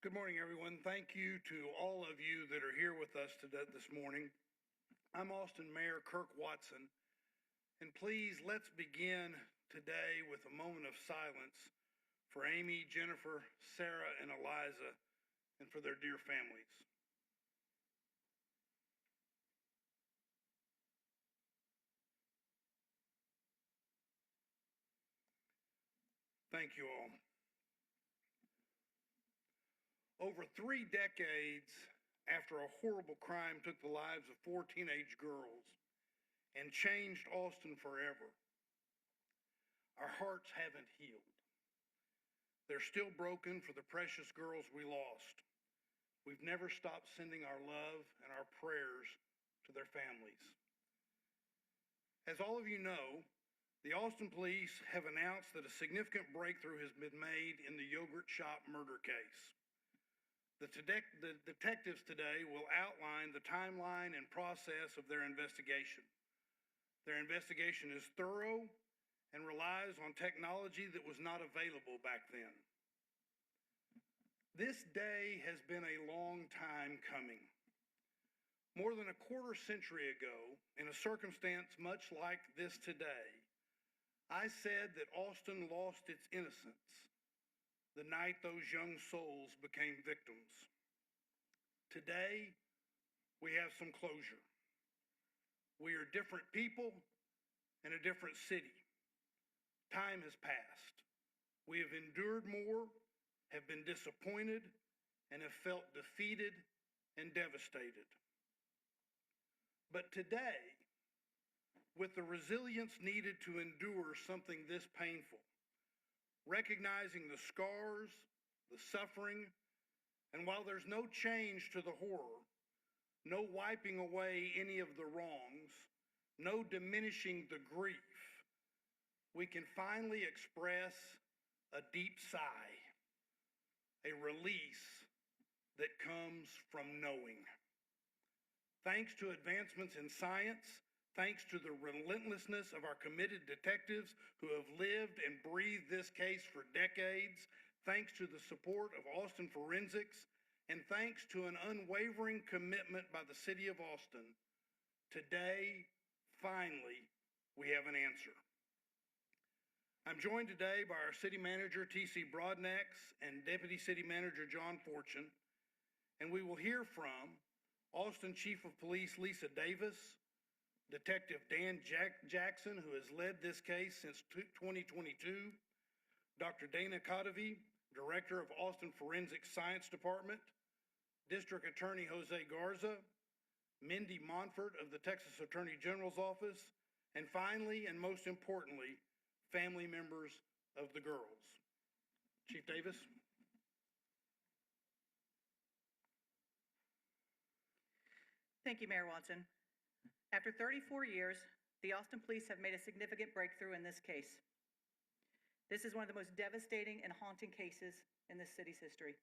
Good morning, everyone. Thank you to all of you that are here with us today this morning. I'm Austin Mayor Kirk Watson, and please let's begin today with a moment of silence for Amy, Jennifer, Sarah, and Eliza, and for their dear families. Thank you all. Over 3 decades after a horrible crime took the lives of 4 teenage girls and changed Austin forever, our hearts haven't healed. They're still broken for the precious girls we lost. We've never stopped sending our love and our prayers to their families. As all of you know, the Austin police have announced that a significant breakthrough has been made in the yogurt shop murder case. The detectives today will outline the timeline and process of their investigation. Their investigation is thorough and relies on technology that was not available back then. This day has been a long time coming. More than a quarter century ago, in a circumstance much like this today, I said that Austin lost its innocence the night those young souls became victims. Today, we have some closure. We are different people in a different city. Time has passed. We have endured more, have been disappointed, and have felt defeated and devastated. But today, with the resilience needed to endure something this painful, recognizing the scars, the suffering, and while there's no change to the horror, no wiping away any of the wrongs, no diminishing the grief, we can finally express a deep sigh, a release that comes from knowing. Thanks to advancements in science, thanks to the relentlessness of our committed detectives who have lived and breathed this case for decades, thanks to the support of Austin Forensics, and thanks to an unwavering commitment by the City of Austin, today, finally, we have an answer. I'm joined today by our City Manager, T.C. Broadnax, and Deputy City Manager, John Fortune, and we will hear from Austin Chief of Police, Lisa Davis, Detective Dan Jackson, who has led this case since 2022, Dr. Dana Cotovy, Director of Austin Forensic Science Department, District Attorney Jose Garza, Mindy Monfort of the Texas Attorney General's Office, and finally, and most importantly, family members of the girls. Chief Davis. Thank you, Mayor Watson. After 34 years, the Austin Police have made a significant breakthrough in this case. This is one of the most devastating and haunting cases in this city's history.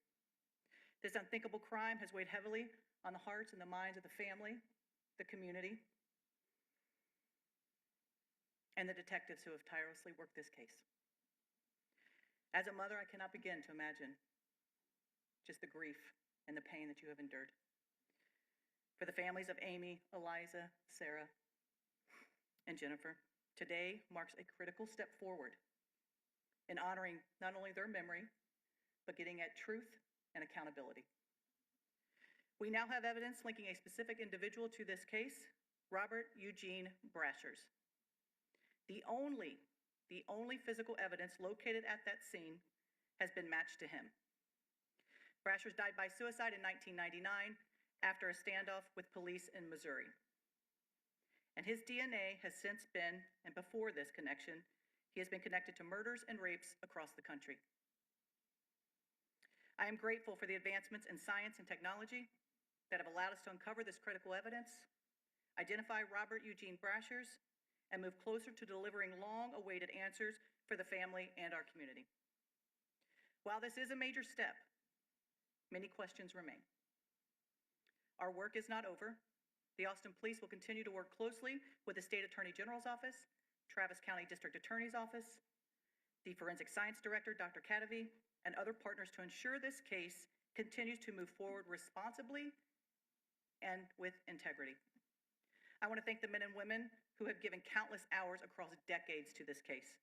This unthinkable crime has weighed heavily on the hearts and the minds of the family, the community, and the detectives who have tirelessly worked this case. As a mother, I cannot begin to imagine just the grief and the pain that you have endured. For the families of Amy, Eliza, Sarah, and Jennifer, today marks a critical step forward in honoring not only their memory, but getting at truth and accountability. We now have evidence linking a specific individual to this case, Robert Eugene Brashers. The only physical evidence located at that scene has been matched to him. Brashers died by suicide in 1999 after a standoff with police in Missouri. And his DNA has since been, and before this connection, he has been connected to murders and rapes across the country. I am grateful for the advancements in science and technology that have allowed us to uncover this critical evidence, identify Robert Eugene Brashers, and move closer to delivering long-awaited answers for the family and our community. While this is a major step, many questions remain. Our work is not over. The Austin Police will continue to work closely with the State Attorney General's Office, Travis County District Attorney's Office, the Forensic Science Director, Dr. Cotovy, and other partners to ensure this case continues to move forward responsibly and with integrity. I want to thank the men and women who have given countless hours across decades to this case.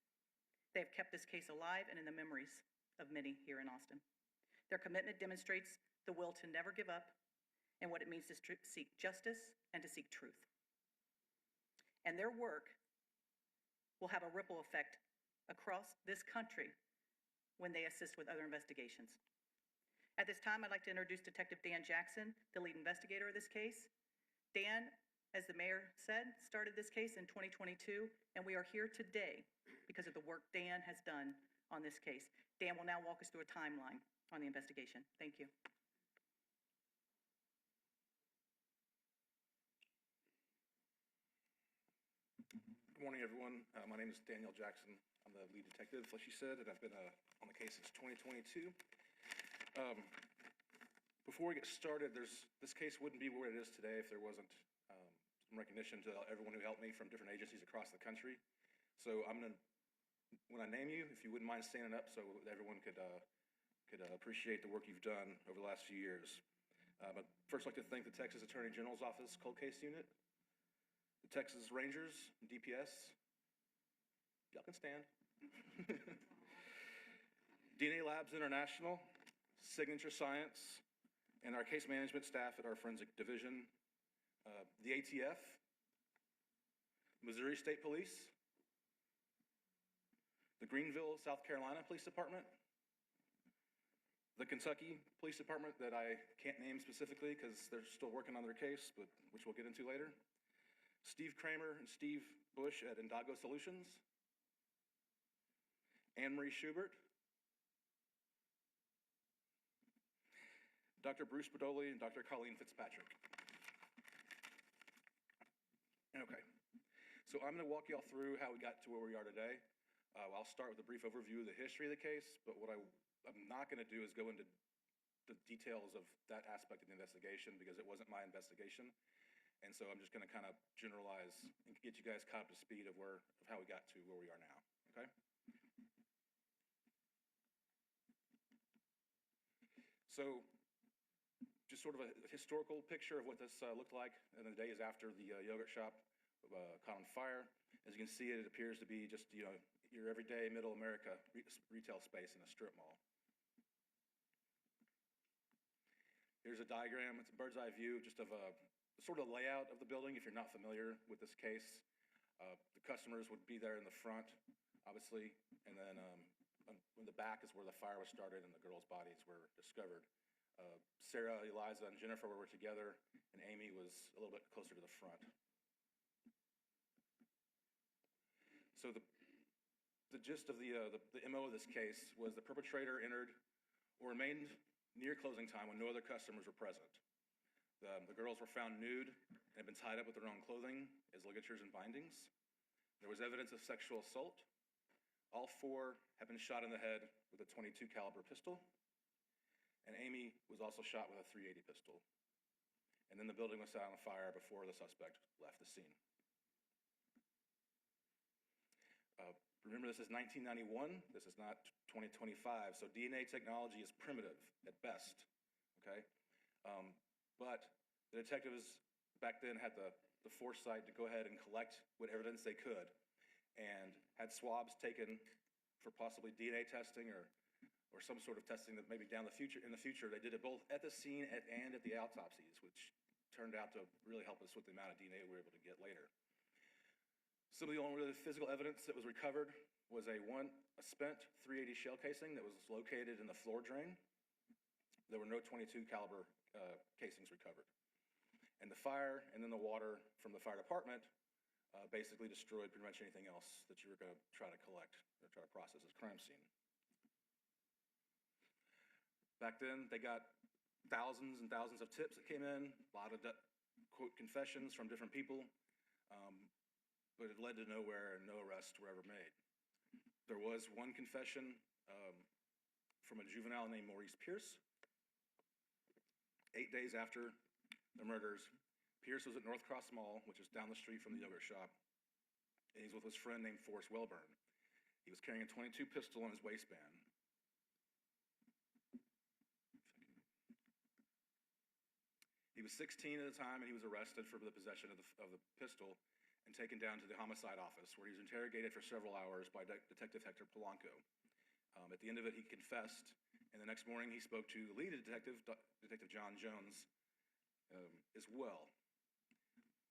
They have kept this case alive and in the memories of many here in Austin. Their commitment demonstrates the will to never give up and what it means to seek justice and to seek truth. And their work will have a ripple effect across this country when they assist with other investigations. At this time, I'd like to introduce Detective Dan Jackson, the lead investigator of this case. Dan, as the mayor said, started this case in 2022, and we are here today because of the work Dan has done on this case. Dan will now walk us through a timeline on the investigation. Thank you. Good morning, everyone. My name is Daniel Jackson. I'm the lead detective, like she said, and I've been on the case since 2022. Before we get started, this case wouldn't be where it is today if there wasn't some recognition to everyone who helped me from different agencies across the country. So when I name you, if you wouldn't mind standing up so everyone could appreciate the work you've done over the last few years. But first, I'd like to thank the Texas Attorney General's Office Cold Case Unit, the Texas Rangers, DPS, y'all can stand, DNA Labs International, Signature Science, and our case management staff at our forensic division, the ATF, Missouri State Police, the Greenville, South Carolina Police Department, the Kentucky Police Department that I can't name specifically because they're still working on their case, but which we'll get into later, Steve Kramer and Steve Bush at Indago Solutions, Anne-Marie Schubert, Dr. Bruce Bedoli, and Dr. Colleen Fitzpatrick. Okay, so I'm going to walk y'all through how we got to where we are today. I'll start with a brief overview of the history of the case, but what I'm not going to do is go into the details of that aspect of the investigation because it wasn't my investigation. And so I'm just going to kind of generalize and get you guys caught up to speed of how we got to where we are now, okay? So just sort of a historical picture of what this looked like in the days after the yogurt shop caught on fire. As you can see, it appears to be just, your everyday middle America retail space in a strip mall. Here's a diagram. It's a bird's eye view just of a sort of layout of the building if you're not familiar with this case. The customers would be there in the front, obviously, and then in the back is where the fire was started and the girls' bodies were discovered. Sarah, Eliza, and Jennifer were together, and Amy was a little bit closer to the front. So the gist of the MO of this case was the perpetrator entered or remained near closing time when no other customers were present. The girls were found nude and had been tied up with their own clothing as ligatures and bindings. There was evidence of sexual assault. All four had been shot in the head with a .22 caliber pistol, and Amy was also shot with a .380 pistol. And then the building was set on fire before the suspect left the scene. Remember, this is 1991. This is not 2025, so DNA technology is primitive at best, okay? But the detectives back then had the foresight to go ahead and collect what evidence they could and had swabs taken for possibly DNA testing or some sort of testing that maybe in the future. They did it both at the scene and at the autopsies, which turned out to really help us with the amount of DNA we were able to get later. Some of the only really physical evidence that was recovered was a spent .380 shell casing that was located in the floor drain. There were no .22 caliber casings recovered. And the fire and then the water from the fire department basically destroyed pretty much anything else that you were going to try to collect or try to process as crime scene. Back then, they got thousands and thousands of tips that came in, a lot of, quote, confessions from different people, but it led to nowhere and no arrests were ever made. There was one confession from a juvenile named Maurice Pierce. 8 days after the murders, Pierce was at North Cross Mall, which is down the street from the yogurt shop, and he's with his friend named Forrest Welburn. He was carrying a .22 pistol in his waistband. He was 16 at the time, and he was arrested for the possession of the pistol and taken down to the homicide office, where he was interrogated for several hours by Detective Hector Polanco. At the end of it, he confessed, and the next morning he spoke to the lead detective, Detective John Jones, as well.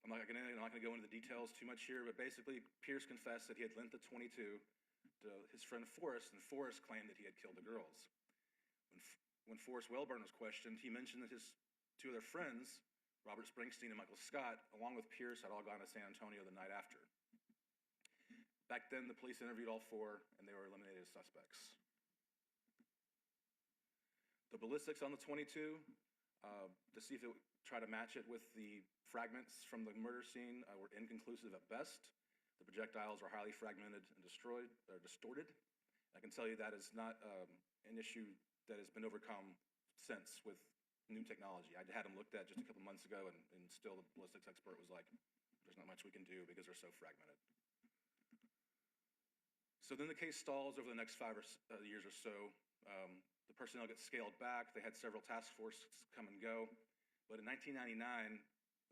I'm not going to go into the details too much here, but basically Pierce confessed that he had lent the .22 to his friend Forrest, and Forrest claimed that he had killed the girls. When Forrest Wellburn was questioned, he mentioned that his two other friends, Robert Springsteen and Michael Scott, along with Pierce, had all gone to San Antonio the night after. Back then, the police interviewed all four, and they were eliminated as suspects. The ballistics on the .22, to see if it would try to match it with the fragments from the murder scene, were inconclusive at best. The projectiles were highly fragmented and distorted. I can tell you that is not an issue that has been overcome since with new technology. I had them looked at just a couple months ago, and still the ballistics expert was like, there's not much we can do because they're so fragmented. So then the case stalls over the next 5 years or so. The personnel gets scaled back. They had several task forces come and go. But in 1999,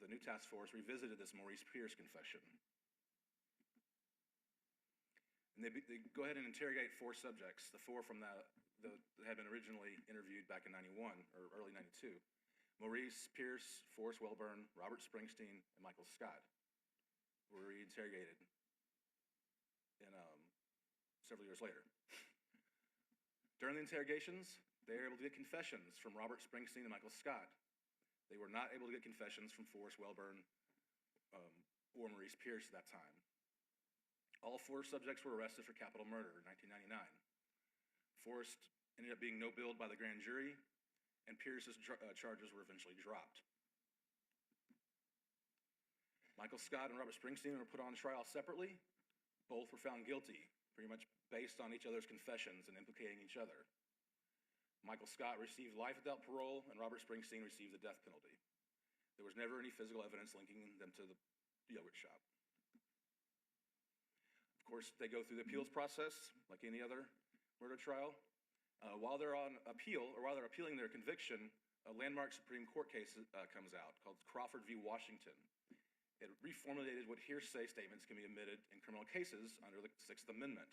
the new task force revisited this Maurice Pierce confession. And they go ahead and interrogate 4 subjects, the 4 from that had been originally interviewed back in 91 or early 92. Maurice Pierce, Forrest Wellburn, Robert Springsteen, and Michael Scott were reinterrogated in several years later. During the interrogations, they were able to get confessions from Robert Springsteen and Michael Scott. They were not able to get confessions from Forrest Wellburn or Maurice Pierce at that time. All 4 subjects were arrested for capital murder in 1999. Forrest ended up being no-billed by the grand jury, and Pierce's charges were eventually dropped. Michael Scott and Robert Springsteen were put on trial separately. Both were found guilty, pretty much based on each other's confessions and implicating each other. Michael Scott received life without parole, and Robert Springsteen received the death penalty. There was never any physical evidence linking them to the yogurt shop. Of course, they go through the appeals process like any other murder trial. While they're on appeal, or while they're appealing their conviction, a landmark Supreme Court case comes out called Crawford v. Washington. It reformulated what hearsay statements can be admitted in criminal cases under the 6th Amendment.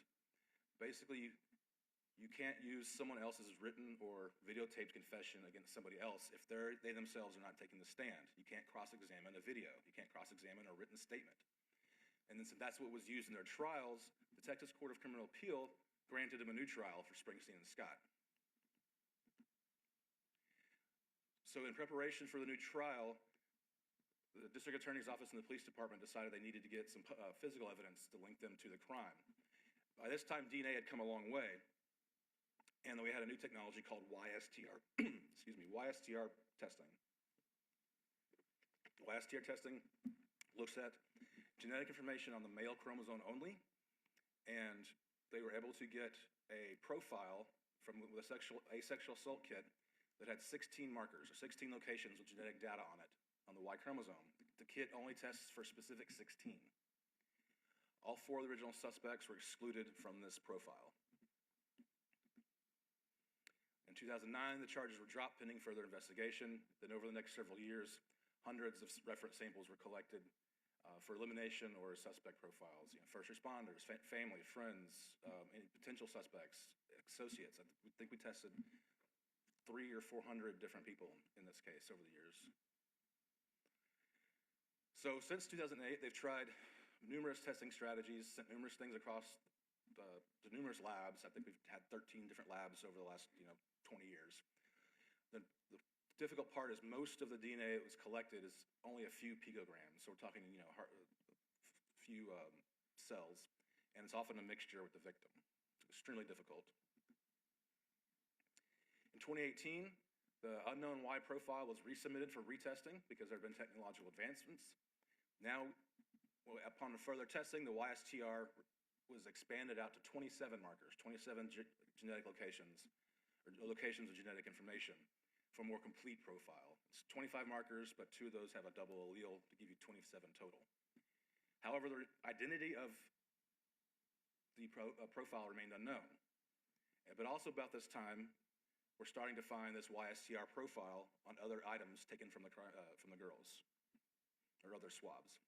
Basically, you can't use someone else's written or videotaped confession against somebody else if they themselves are not taking the stand. You can't cross-examine a video. You can't cross-examine a written statement. And then so that's what was used in their trials. The Texas Court of Criminal Appeal granted them a new trial for Springsteen and Scott. So in preparation for the new trial, the district attorney's office and the police department decided they needed to get some physical evidence to link them to the crime. By this time, DNA had come a long way, and we had a new technology called YSTR, YSTR testing. YSTR testing looks at genetic information on the male chromosome only, and they were able to get a profile from the asexual assault kit that had 16 markers, or 16 locations with genetic data on it, on the Y chromosome. The kit only tests for specific 16. All 4 of the original suspects were excluded from this profile. In 2009, the charges were dropped pending further investigation. Then over the next several years, hundreds of reference samples were collected for elimination or suspect profiles. First responders, family, friends, any potential suspects, associates. I think we tested 300 or 400 different people in this case over the years. So since 2008, they've tried numerous testing strategies, sent numerous things across to numerous labs. I think we've had 13 different labs over the last 20 years. The difficult part is most of the DNA that was collected is only a few picograms. So we're talking few cells, and it's often a mixture with the victim. It's extremely difficult. In 2018, the unknown Y profile was resubmitted for retesting because there have been technological advancements. Now, upon further testing, the YSTR was expanded out to 27 markers, 27 genetic locations, or locations of genetic information for a more complete profile. It's 25 markers, but 2 of those have a double allele to give you 27 total. However, the identity of the profile remained unknown. But also about this time, we're starting to find this YSTR profile on other items taken from the girls or other swabs.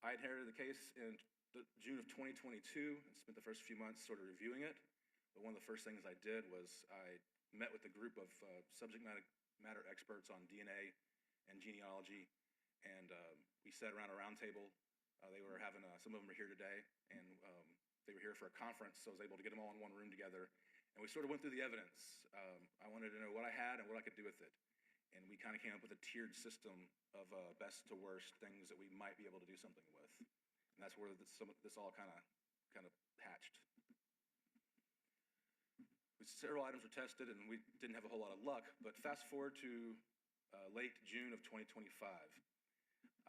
I inherited the case in June of 2022 and spent the first few months sort of reviewing it. But one of the first things I did was I met with a group of subject matter experts on DNA and genealogy, and we sat around a round table. They were having, some of them are here today, and they were here for a conference, so I was able to get them all in one room together. And we sort of went through the evidence. I wanted to know what I had and what I could do with it. And we kind of came up with a tiered system of best to worst things that we might be able to do something with. And that's where this all kind of hatched. Several items were tested, and we didn't have a whole lot of luck. But fast forward to late June of 2025.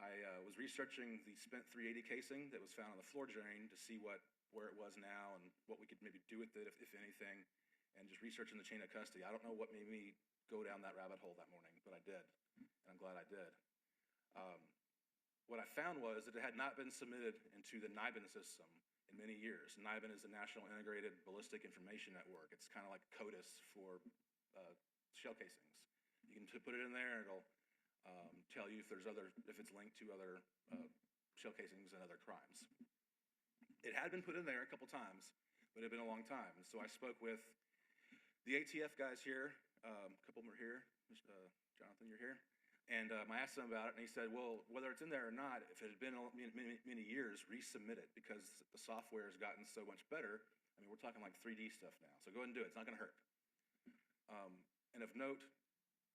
I was researching the spent 380 casing that was found on the floor drain to see where it was now and what we could maybe do with it, if anything, and just researching the chain of custody. I don't know what made me go down that rabbit hole that morning, but I did, and I'm glad I did. What I found was that it had not been submitted into the NIBIN system in many years. NIBIN is the National Integrated Ballistic Information Network. It's kind of like CODIS for shell casings. You can put it in there, and it'll tell you if it's linked to other shell casings and other crimes. It had been put in there a couple times, but it had been a long time. So I spoke with the ATF guys here. A couple of them are here. Jonathan, you're here. And I asked him about it, and he said, well, whether it's in there or not, if it had been many years, resubmit it, because the software has gotten so much better. I mean, we're talking like 3D stuff now. So go ahead and do it. It's not going to hurt. And of note,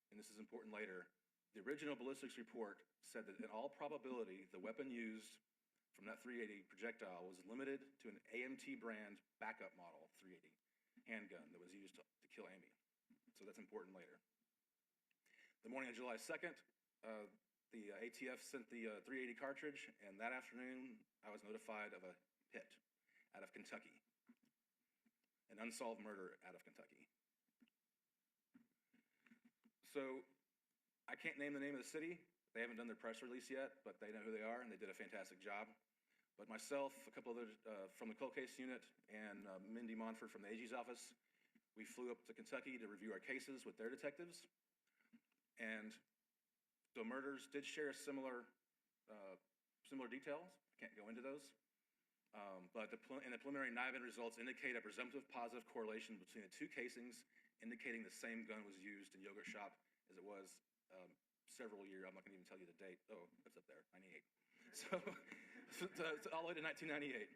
and this is important later, the original ballistics report said that in all probability, the weapon used from that 380 projectile was limited to an AMT brand backup model 380 handgun that was used to kill Amy. So that's important later. The morning of July 2nd, the ATF sent the 380 cartridge, and that afternoon, I was notified of a hit out of Kentucky, an unsolved murder out of Kentucky. So I can't name the name of the city. They haven't done their press release yet, but they know who they are, and they did a fantastic job. But myself, a couple others from the cold case unit, and Mindy Monford from the AG's office, we flew up to Kentucky to review our cases with their detectives. And the murders did share similar details. Can't go into those. But in the preliminary NIBIN results indicate a presumptive positive correlation between the two casings, indicating the same gun was used in Yogurt Shop as it was several years. I'm not going to even tell you the date. Oh, it's up there, 98. So all the way to 1998.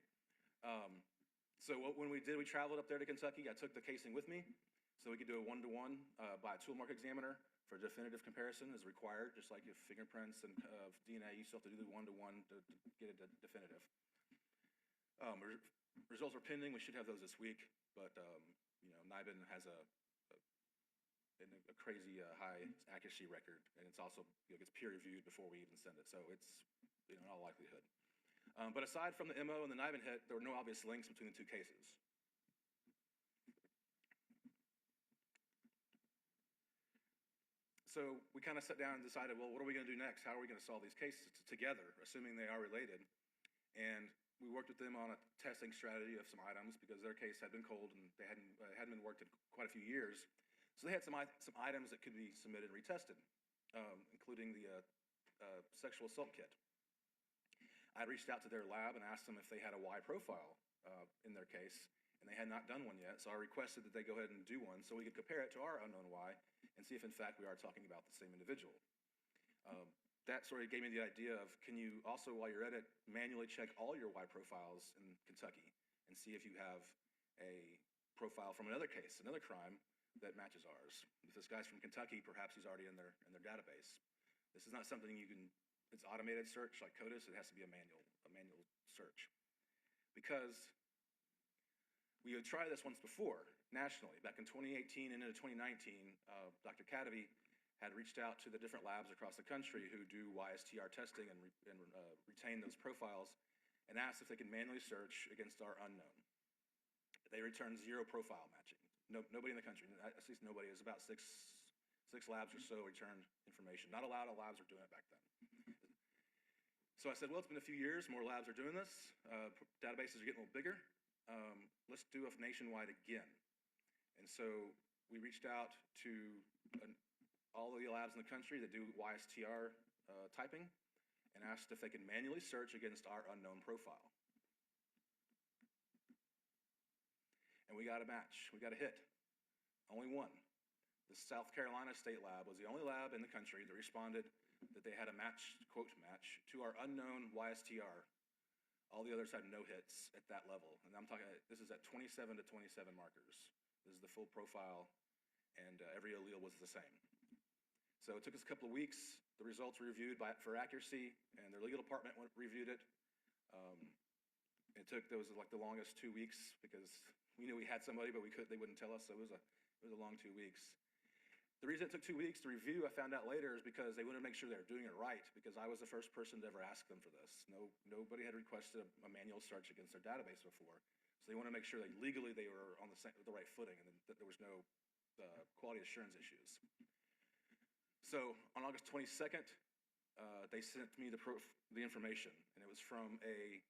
So when we traveled up there to Kentucky. I took the casing with me so we could do a one-to-one by a tool mark examiner for definitive comparison as required, just like if fingerprints and DNA, you still have to do the one-to-one to get it definitive. Results are pending. We should have those this week, but NIBIN has a crazy high accuracy record, and it's also gets peer reviewed before we even send it, so it's in all likelihood. But aside from the MO and the NIBIN hit, there were no obvious links between the two cases. So we kind of sat down and decided, well, what are we going to do next? How are we going to solve these cases together, assuming they are related? And we worked with them on a testing strategy of some items because their case had been cold and they hadn't been worked in quite a few years. So they had some items that could be submitted and retested, including the sexual assault kit. I reached out to their lab and asked them if they had a Y profile in their case, and they had not done one yet. So I requested that they go ahead and do one so we could compare it to our unknown Y and see if in fact we are talking about the same individual. That sort of gave me the idea of, can you also, while you're at it, manually check all your Y profiles in Kentucky and see if you have a profile from another case, another crime that matches ours. If this guy's from Kentucky, perhaps he's already in their database. This is not something you can, it's automated search like CODIS. It has to be a manual search. Because we had tried this once before, nationally. Back in 2018 and into 2019, Dr. Cadavy had reached out to the different labs across the country who do YSTR testing and retain those profiles and asked if they could manually search against our unknown. They returned 0 profile matching. Nobody in the country, at least nobody, it was about six labs or so returned information. Not a lot of labs were doing it back then. So I said, well, it's been a few years, more labs are doing this. Databases are getting a little bigger. Let's do a nationwide again. And so we reached out to all of the labs in the country that do YSTR typing and asked if they could manually search against our unknown profile. And we got a match. We got a hit. Only one. The South Carolina State Lab was the only lab in the country that responded that they had a match, quote match, to our unknown YSTR. All the others had no hits at that level. And I'm talking, this is at 27 to 27 markers. This is the full profile, and every allele was the same. So it took us a couple of weeks. The results were reviewed for accuracy, and their legal department reviewed it. There was like the longest 2 weeks because we knew we had somebody, but they wouldn't tell us, so it was a long 2 weeks. The reason it took 2 weeks to review, I found out later, is because they wanted to make sure they were doing it right, because I was the first person to ever ask them for this. Nobody had requested a manual search against their database before, so they wanted to make sure that legally they were on the right footing and that there was no quality assurance issues. So on August 22nd, they sent me the information, and it was from a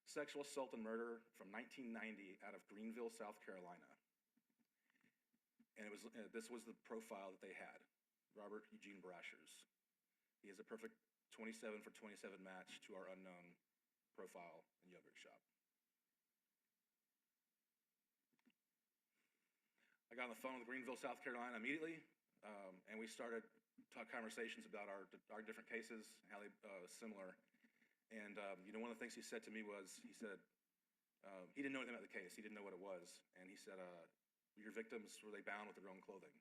sexual assault and murder from 1990 out of Greenville, South Carolina. And this was the profile that they had, Robert Eugene Brashers. He has a perfect 27 for 27 match to our unknown profile in Yogurt Shop. I got on the phone with Greenville, South Carolina immediately, and we started conversations about our different cases, how they similar. And one of the things he said to me was, he said, he didn't know anything about the case. He didn't know what it was. And he said, your victims, were they bound with their own clothing?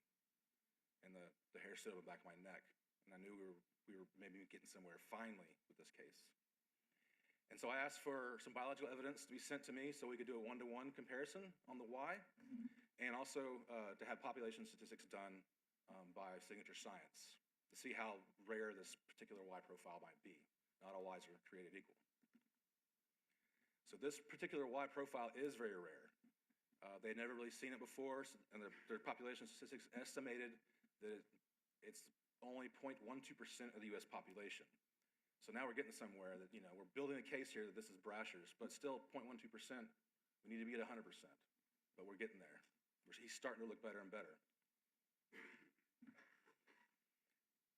And the hair stood on the back of my neck. And I knew we were maybe getting somewhere finally with this case. And so I asked for some biological evidence to be sent to me so we could do a one-to-one comparison on the Y, and also to have population statistics done by Signature Science to see how rare this particular Y profile might be. Not all Ys are created equal. So this particular Y profile is very rare. They'd never really seen it before, and their population statistics estimated that it's only 0.12% of the US population. So now we're getting somewhere that, we're building a case here that this is Brashers, but still 0.12%, we need to be at 100%, but we're getting there. He's starting to look better and better.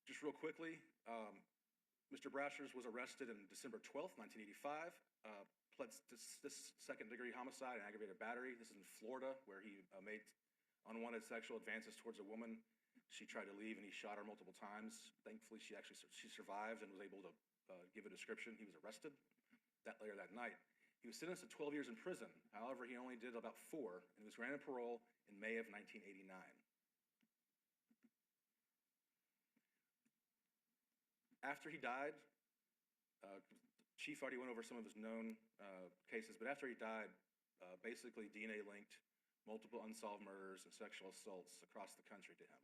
Just real quickly, Mr. Brashers was arrested on December 12th, 1985, pled this second-degree homicide and aggravated battery. This is in Florida, where he made unwanted sexual advances towards a woman. She tried to leave, and he shot her multiple times. Thankfully, she survived and was able to give a description. He was arrested later that night. He was sentenced to 12 years in prison. However, he only did about 4, and was granted parole in May of 1989. After he died, Chief already went over some of his known cases, but after he died, basically DNA linked multiple unsolved murders and sexual assaults across the country to him.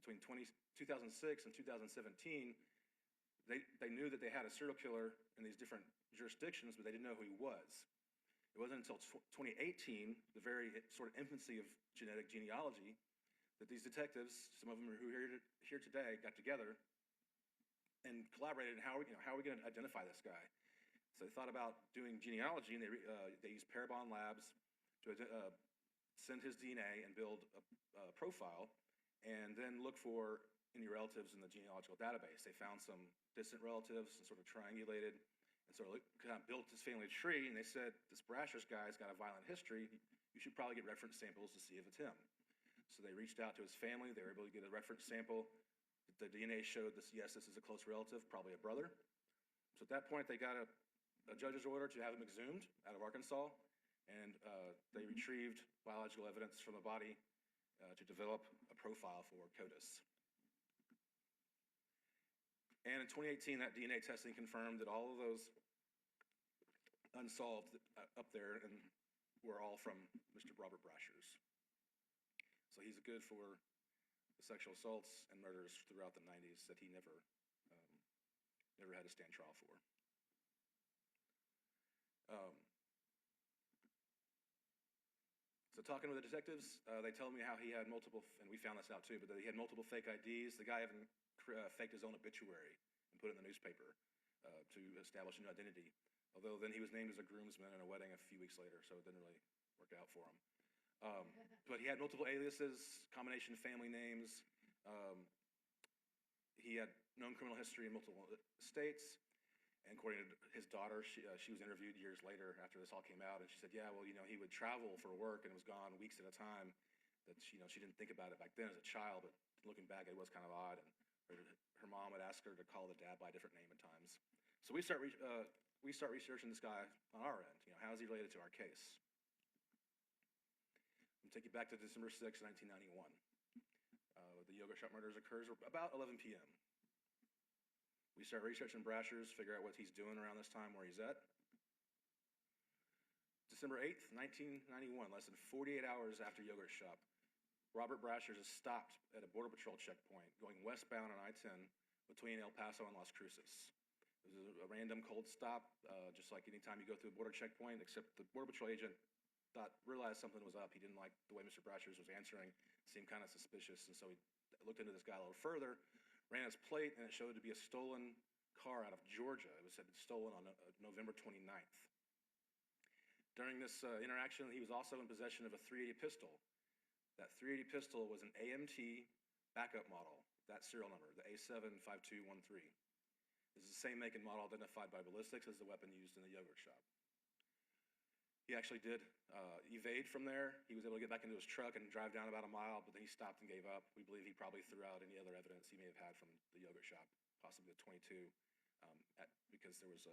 Between 2006 and 2017, they knew that they had a serial killer in these different jurisdictions, but they didn't know who he was. It wasn't until 2018, the very sort of infancy of genetic genealogy, that these detectives, some of them who are here today, got together and collaborated on how are we going to identify this guy. So they thought about doing genealogy, and they used Parabon Labs to send his DNA and build a profile, and then look for any relatives in the genealogical database. They found some distant relatives and sort of triangulated and sort of kind of built his family tree, and they said, this Brashers guy's got a violent history. You should probably get reference samples to see if it's him. So they reached out to his family. They were able to get a reference sample. The DNA showed this, yes, this is a close relative, probably a brother. So at that point, they got a judge's order to have him exhumed out of Arkansas, and they retrieved biological evidence from the body to develop a profile for CODIS. And in 2018, that DNA testing confirmed that all of those unsolved up there were all from Mr. Robert Brashers. So he's good for the sexual assaults and murders throughout the 90s that he never had to stand trial for. So talking with the detectives, they told me how he had multiple, and we found this out too, but that he had multiple fake IDs. The guy even faked his own obituary and put it in the newspaper to establish a new identity. Although then he was named as a groomsman in a wedding a few weeks later, so it didn't really work out for him. But he had multiple aliases, combination family names. He had known criminal history in multiple states. And according to his daughter, she was interviewed years later after this all came out, and she said, yeah, well, he would travel for work and was gone weeks at a time. That she didn't think about it back then as a child, but looking back, it was kind of odd. And her mom would ask her to call the dad by a different name at times. So we start researching this guy on our end. How is he related to our case? I'm gonna take you back to December 6, 1991. The yogurt shop murders occurs about 11 p.m. We start researching Brasher's, figure out what he's doing around this time, where he's at. December 8th, 1991, less than 48 hours after Yogurt Shop, Robert Brasher's is stopped at a Border Patrol checkpoint going westbound on I-10 between El Paso and Las Cruces. It was a random cold stop, just like any time you go through a border checkpoint, except the Border Patrol agent realized something was up. He didn't like the way Mr. Brasher's was answering, seemed kind of suspicious, and so he looked into this guy a little further, ran his plate, and it showed to be a stolen car out of Georgia. It was said stolen on November 29th. During this interaction, he was also in possession of a .380 pistol. That .380 pistol was an AMT backup model, that serial number, the A75213. This is the same make and model identified by ballistics as the weapon used in the yogurt shop. He actually did evade from there. He was able to get back into his truck and drive down about a mile, but then he stopped and gave up. We believe he probably threw out any other evidence he may have had from the yogurt shop, possibly the .22, because it was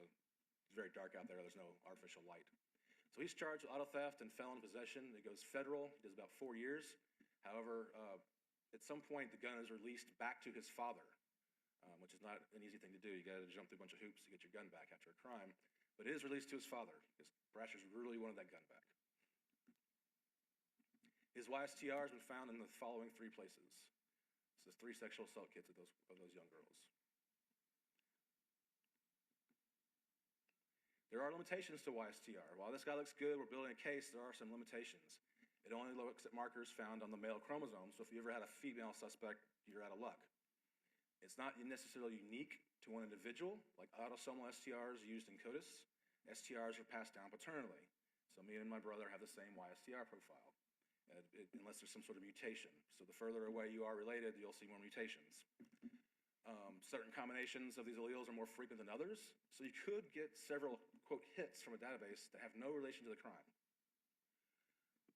very dark out there. There's no artificial light. So he's charged with auto theft and felon possession. It goes federal. He does about 4 years. However, at some point, the gun is released back to his father, which is not an easy thing to do. You got to jump through a bunch of hoops to get your gun back after a crime. But it is released to his father because Brasher's really wanted that gun back. His YSTR has been found in the following 3 places. This is 3 sexual assault kits of those young girls. There are limitations to YSTR. While this guy looks good, we're building a case, there are some limitations. It only looks at markers found on the male chromosome, so if you ever had a female suspect, you're out of luck. It's not necessarily unique to one individual, like autosomal STRs used in CODIS. STRs are passed down paternally. So me and my brother have the same YSTR profile, unless there's some sort of mutation. So the further away you are related, you'll see more mutations. Certain combinations of these alleles are more frequent than others, so you could get several, quote, hits from a database that have no relation to the crime.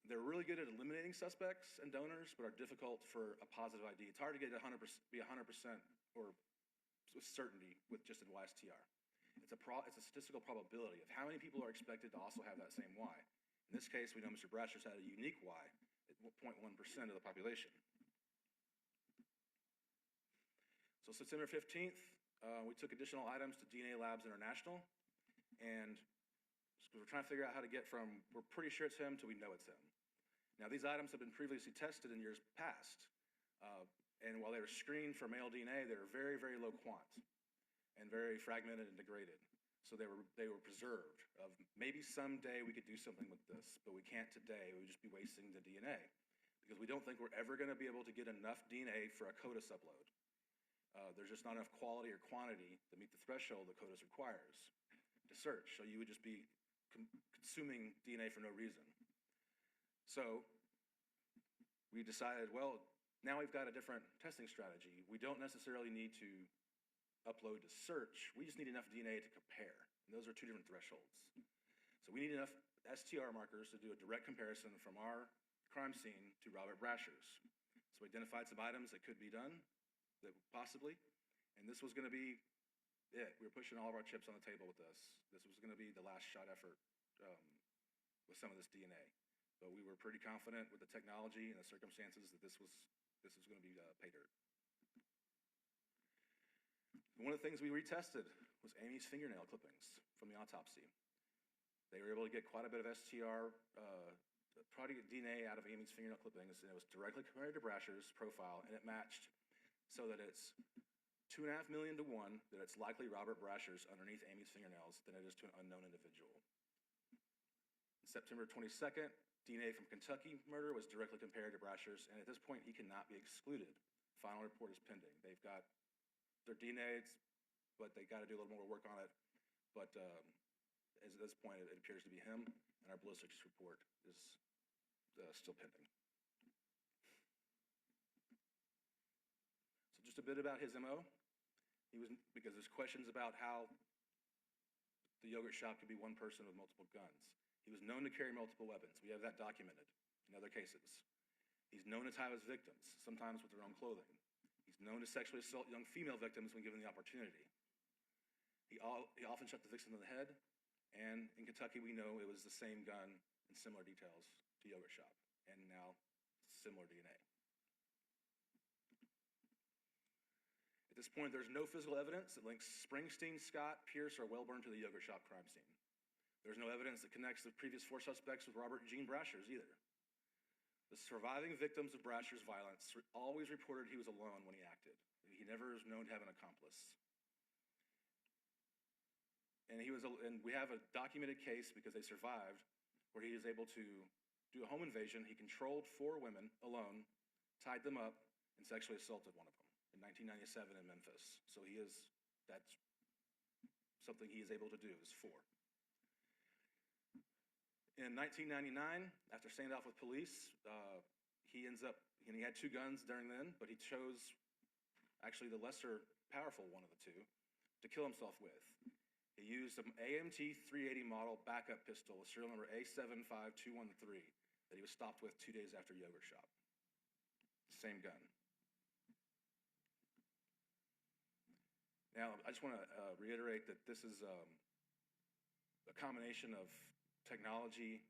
They're really good at eliminating suspects and donors, but are difficult for a positive ID. It's hard to get 100%, be 100% or with certainty with just a YSTR. It's a statistical probability of how many people are expected to also have that same Y. In this case, we know Mr. Brasher's had a unique Y at 0.1% of the population. So September 15th, we took additional items to DNA Labs International, and we're trying to figure out how to get from, we're pretty sure it's him, to we know it's him. Now, these items have been previously tested in years past, and while they were screened for male DNA, they were very, very low quant and very fragmented and degraded. So they were preserved. Maybe someday we could do something with this, but we can't today. We would just be wasting the DNA because we don't think we're ever going to be able to get enough DNA for a CODIS upload. There's just not enough quality or quantity to meet the threshold that CODIS requires to search. So you would just be consuming DNA for no reason. So we decided, well, now we've got a different testing strategy. We don't necessarily need to upload to search. We just need enough DNA to compare. And those are 2 different thresholds. So we need enough STR markers to do a direct comparison from our crime scene to Robert Brasher's. So we identified some items that could be done, that possibly, and this was going to be it. We were pushing all of our chips on the table with this. This was going to be the last shot effort with some of this DNA. But we were pretty confident with the technology and the circumstances that this was going to be pay dirt. One of the things we retested was Amy's fingernail clippings from the autopsy. They were able to get quite a bit of STR product DNA out of Amy's fingernail clippings, and it was directly compared to Brasher's profile, and it matched so that it's 2.5 million to 1 that it's likely Robert Brasher's underneath Amy's fingernails than it is to an unknown individual. On September 22nd, DNA from Kentucky murder was directly compared to Brasher's, and at this point, he cannot be excluded. Final report is pending. They've got their DNA, but they got to do a little more work on it. But as at this point, it appears to be him, and our ballistics report is still pending. So just a bit about his MO. Because there's questions about how the yogurt shop could be one person with multiple guns. He was known to carry multiple weapons. We have that documented in other cases. He's known to tie his victims, sometimes with their own clothing. He's known to sexually assault young female victims when given the opportunity. He often shot the victim in the head, and in Kentucky we know it was the same gun in similar details to yogurt shop, and now similar DNA. At this point, there's no physical evidence that links Springsteen, Scott, Pierce, or Wellborn to the yogurt shop crime scene. There's no evidence that connects the previous 4 suspects with Robert and Jean Brasher's either. The surviving victims of Brasher's violence always reported he was alone when he acted. He never was known to have an accomplice. And we have a documented case, because they survived, where he was able to do a home invasion. He controlled 4 women alone, tied them up, and sexually assaulted one of them in 1997 in Memphis. So that's something he is able to do, is 4. In 1999, after standoff with police, he had 2 guns during then, but he chose actually the lesser powerful one of the 2 to kill himself with. He used an AMT 380 model backup pistol with serial number A75213 that he was stopped with 2 days after yogurt shop. Same gun. Now, I just want to reiterate that this is a combination of technology,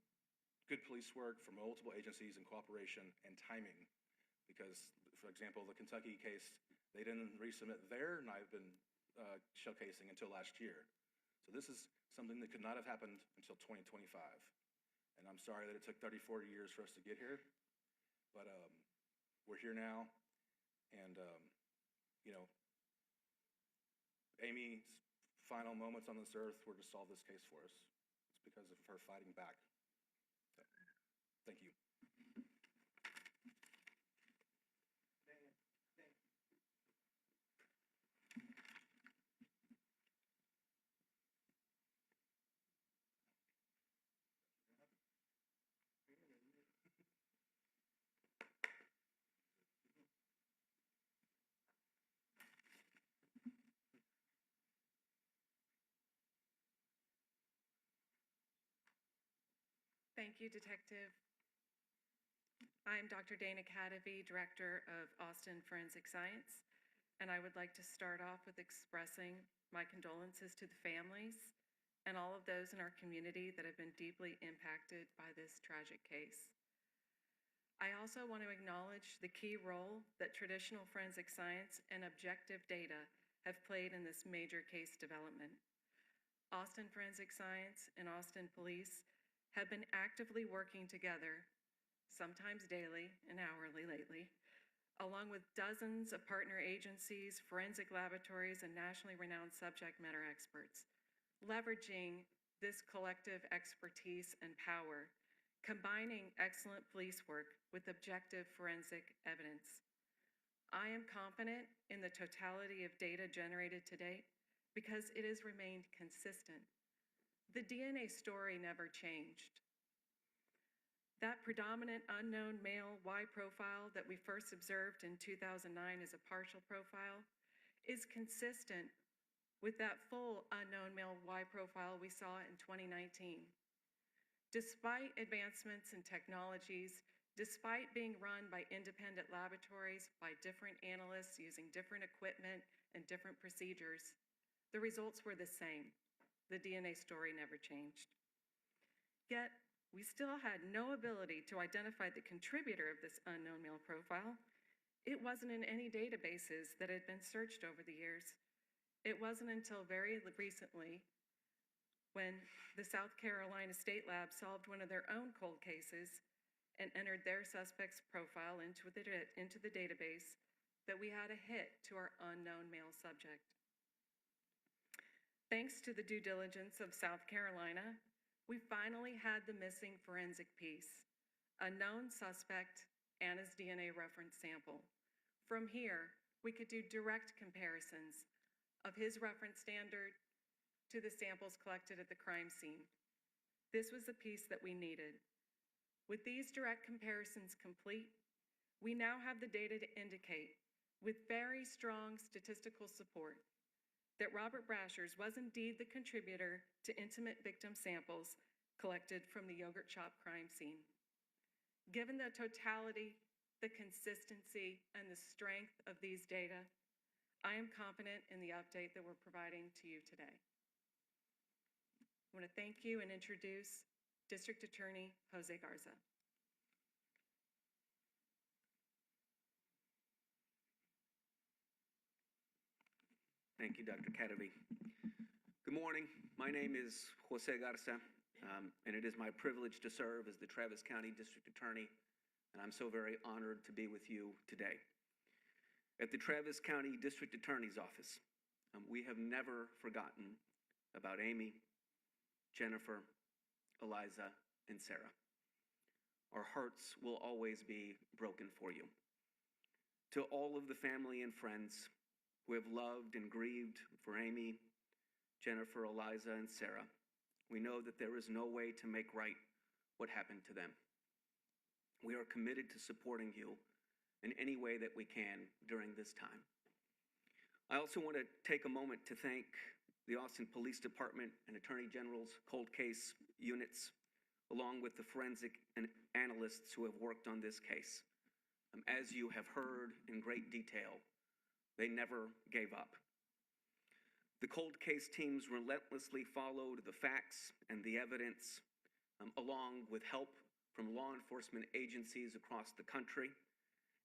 good police work from multiple agencies in cooperation, and timing. Because, for example, the Kentucky case, they didn't resubmit their knife and shell casing until last year. So this is something that could not have happened until 2025. And I'm sorry that it took 30, 40 years for us to get here. But we're here now, and Amy's final moments on this earth were to solve this case for us. It's because of her fighting back. So, thank you. Thank you, Detective. I'm Dr. Dana Cadavy, Director of Austin Forensic Science, and I would like to start off with expressing my condolences to the families and all of those in our community that have been deeply impacted by this tragic case. I also want to acknowledge the key role that traditional forensic science and objective data have played in this major case development. Austin Forensic Science and Austin Police have been actively working together, sometimes daily and hourly lately, along with dozens of partner agencies, forensic laboratories, and nationally renowned subject matter experts, leveraging this collective expertise and power, combining excellent police work with objective forensic evidence. I am confident in the totality of data generated to date because it has remained consistent. The DNA story never changed. That predominant unknown male Y profile that we first observed in 2009 as a partial profile is consistent with that full unknown male Y profile we saw in 2019. Despite advancements in technologies, despite being run by independent laboratories, by different analysts using different equipment and different procedures, the results were the same. The DNA story never changed. Yet, we still had no ability to identify the contributor of this unknown male profile. It wasn't in any databases that had been searched over the years. It wasn't until very recently when the South Carolina State Lab solved one of their own cold cases and entered their suspect's profile into the database that we had a hit to our unknown male subject. Thanks to the due diligence of South Carolina, we finally had the missing forensic piece, a known suspect and his DNA reference sample. From here, we could do direct comparisons of his reference standard to the samples collected at the crime scene. This was the piece that we needed. With these direct comparisons complete, we now have the data to indicate, with very strong statistical support, that Robert Brashers was indeed the contributor to intimate victim samples collected from the yogurt shop crime scene. Given the totality, the consistency, and the strength of these data, I am confident in the update that we're providing to you today. I want to thank you and introduce District Attorney Jose Garza. Thank you, Dr. Katavi. Good morning. My name is Jose Garza, and it is my privilege to serve as the Travis County District Attorney, and I'm so very honored to be with you today. At the Travis County District Attorney's Office, we have never forgotten about Amy, Jennifer, Eliza, and Sarah. Our hearts will always be broken for you. To all of the family and friends who have loved and grieved for Amy, Jennifer, Eliza, and Sarah, we know that there is no way to make right what happened to them. We are committed to supporting you in any way that we can during this time. I also want to take a moment to thank the Austin Police Department and Attorney General's cold case units, along with the forensic and analysts who have worked on this case. As you have heard in great detail, they never gave up. The cold case teams relentlessly followed the facts and the evidence, along with help from law enforcement agencies across the country,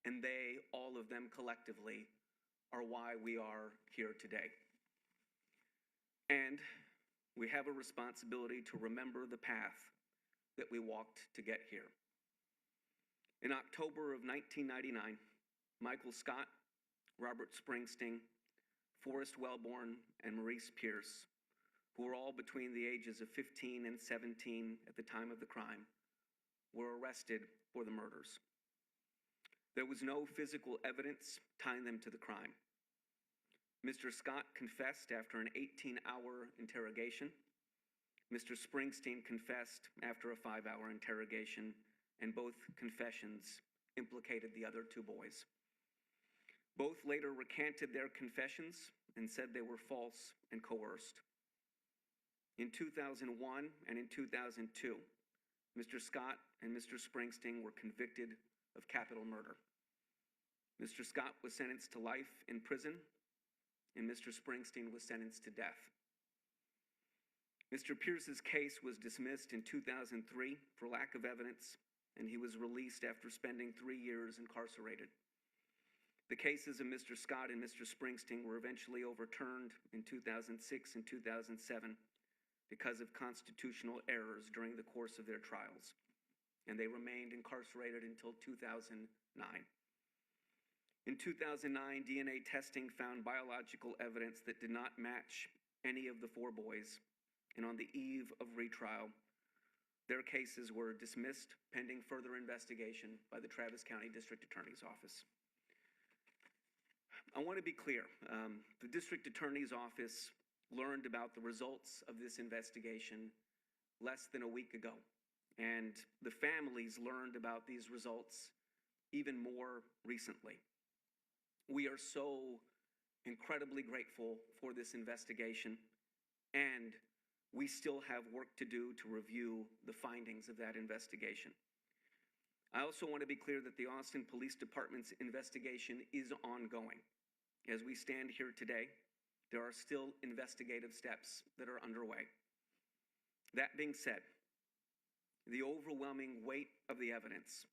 and they, all of them collectively, are why we are here today. And we have a responsibility to remember the path that we walked to get here. In October of 1999, Michael Scott, Robert Springsteen, Forrest Wellborn, and Maurice Pierce, who were all between the ages of 15 and 17 at the time of the crime, were arrested for the murders. There was no physical evidence tying them to the crime. Mr. Scott confessed after an 18-hour interrogation. Mr. Springsteen confessed after a 5-hour interrogation, and both confessions implicated the other two boys. Both later recanted their confessions and said they were false and coerced. In 2001 and in 2002, Mr. Scott and Mr. Springsteen were convicted of capital murder. Mr. Scott was sentenced to life in prison, and Mr. Springsteen was sentenced to death. Mr. Pierce's case was dismissed in 2003 for lack of evidence, and he was released after spending 3 years incarcerated. The cases of Mr. Scott and Mr. Springsteen were eventually overturned in 2006 and 2007 because of constitutional errors during the course of their trials, and they remained incarcerated until 2009. In 2009, DNA testing found biological evidence that did not match any of the 4 boys, and on the eve of retrial, their cases were dismissed pending further investigation by the Travis County District Attorney's Office. I want to be clear. The District Attorney's Office learned about the results of this investigation less than a week ago, and the families learned about these results even more recently. We are so incredibly grateful for this investigation, and we still have work to do to review the findings of that investigation. I also want to be clear that the Austin Police Department's investigation is ongoing. As we stand here today, there are still investigative steps that are underway. That being said, the overwhelming weight of the evidence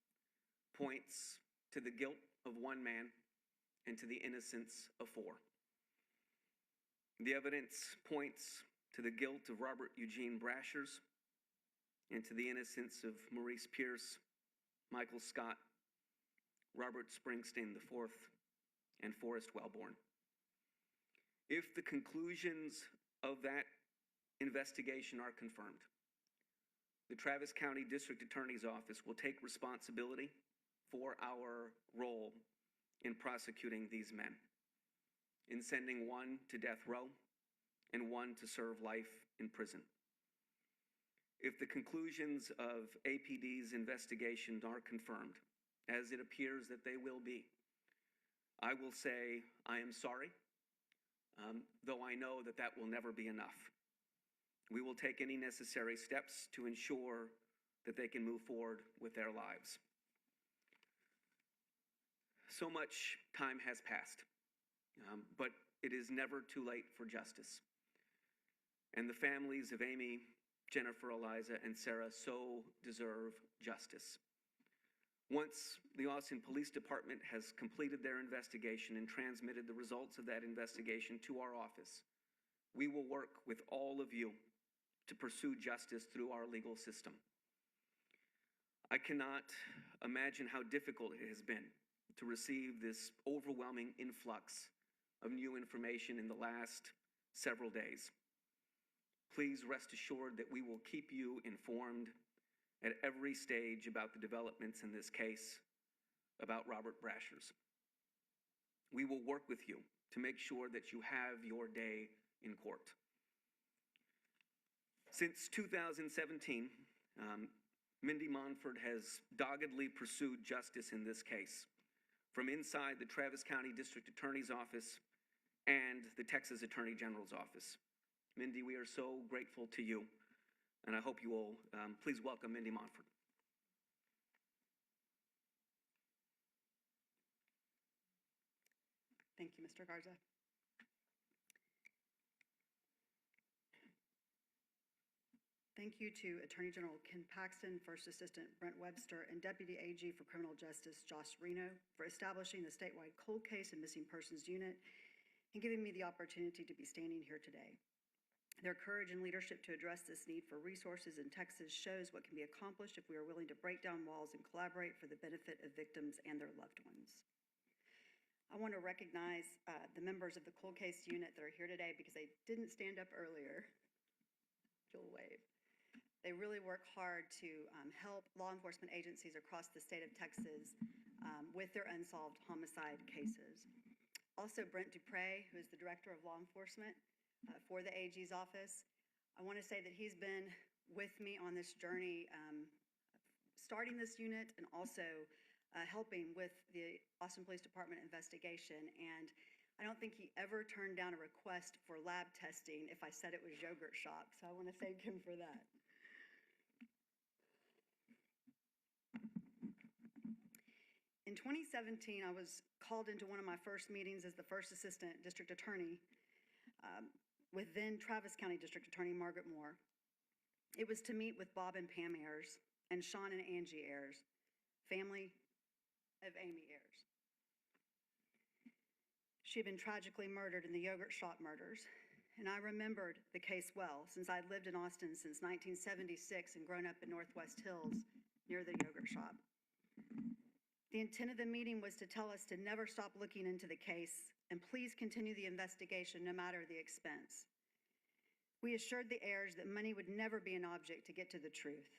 points to the guilt of 1 man and to the innocence of 4. The evidence points to the guilt of Robert Eugene Brashers and to the innocence of Maurice Pierce, Michael Scott, Robert Springsteen IV, and Forrest Wellborn. If the conclusions of that investigation are confirmed, the Travis County District Attorney's Office will take responsibility for our role in prosecuting these men, in sending 1 to death row and 1 to serve life in prison. If the conclusions of APD's investigation are confirmed, as it appears that they will be, I will say I am sorry, though I know that that will never be enough. We will take any necessary steps to ensure that they can move forward with their lives. So much time has passed, but it is never too late for justice. And the families of Amy, Jennifer, Eliza, and Sarah so deserve justice. Once the Austin Police Department has completed their investigation and transmitted the results of that investigation to our office, we will work with all of you to pursue justice through our legal system. I cannot imagine how difficult it has been to receive this overwhelming influx of new information in the last several days. Please rest assured that we will keep you informed at every stage about the developments in this case about Robert Brashers. We will work with you to make sure that you have your day in court. Since 2017, Mindy Monford has doggedly pursued justice in this case, from inside the Travis County District Attorney's Office and the Texas Attorney General's Office. Mindy, we are so grateful to you, and I hope you will please welcome Mindy Monford. Thank you, Mr. Garza. Thank you to Attorney General Ken Paxton, First Assistant Brent Webster, and Deputy AG for Criminal Justice Josh Reno for establishing the statewide cold case and missing persons unit and giving me the opportunity to be standing here today. Their courage and leadership to address this need for resources in Texas shows what can be accomplished if we are willing to break down walls and collaborate for the benefit of victims and their loved ones. I want to recognize the members of the cold case unit that are here today because they didn't stand up earlier. You'll wave. They really work hard to help law enforcement agencies across the state of Texas with their unsolved homicide cases. Also, Brent Dupre, who is the Director of Law Enforcement for the AG's office. I want to say that he's been with me on this journey, starting this unit and also helping with the Austin Police Department investigation. And I don't think he ever turned down a request for lab testing if I said it was yogurt shop. So I want to thank him for that. In 2017, I was called into one of my first meetings as the first assistant district attorney with then Travis County District Attorney Margaret Moore. It was to meet with Bob and Pam Ayers and Sean and Angie Ayers, family of Amy Ayers. She had been tragically murdered in the yogurt shop murders, and I remembered the case well since I'd lived in Austin since 1976 and grown up in Northwest Hills near the yogurt shop. The intent of the meeting was to tell us to never stop looking into the case and please continue the investigation no matter the expense. We assured the heirs that money would never be an object to get to the truth,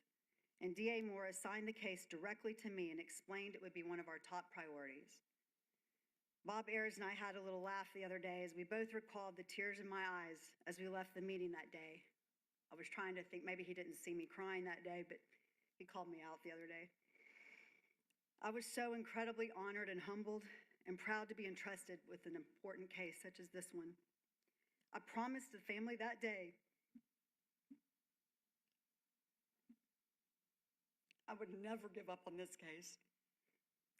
and DA Moore assigned the case directly to me and explained it would be one of our top priorities. Bob Ayers and I had a little laugh the other day as we both recalled the tears in my eyes as we left the meeting that day. I was trying to think maybe he didn't see me crying that day, but he called me out the other day. I was so incredibly honored and humbled and proud to be entrusted with an important case such as this one. I promised the family that day I would never give up on this case.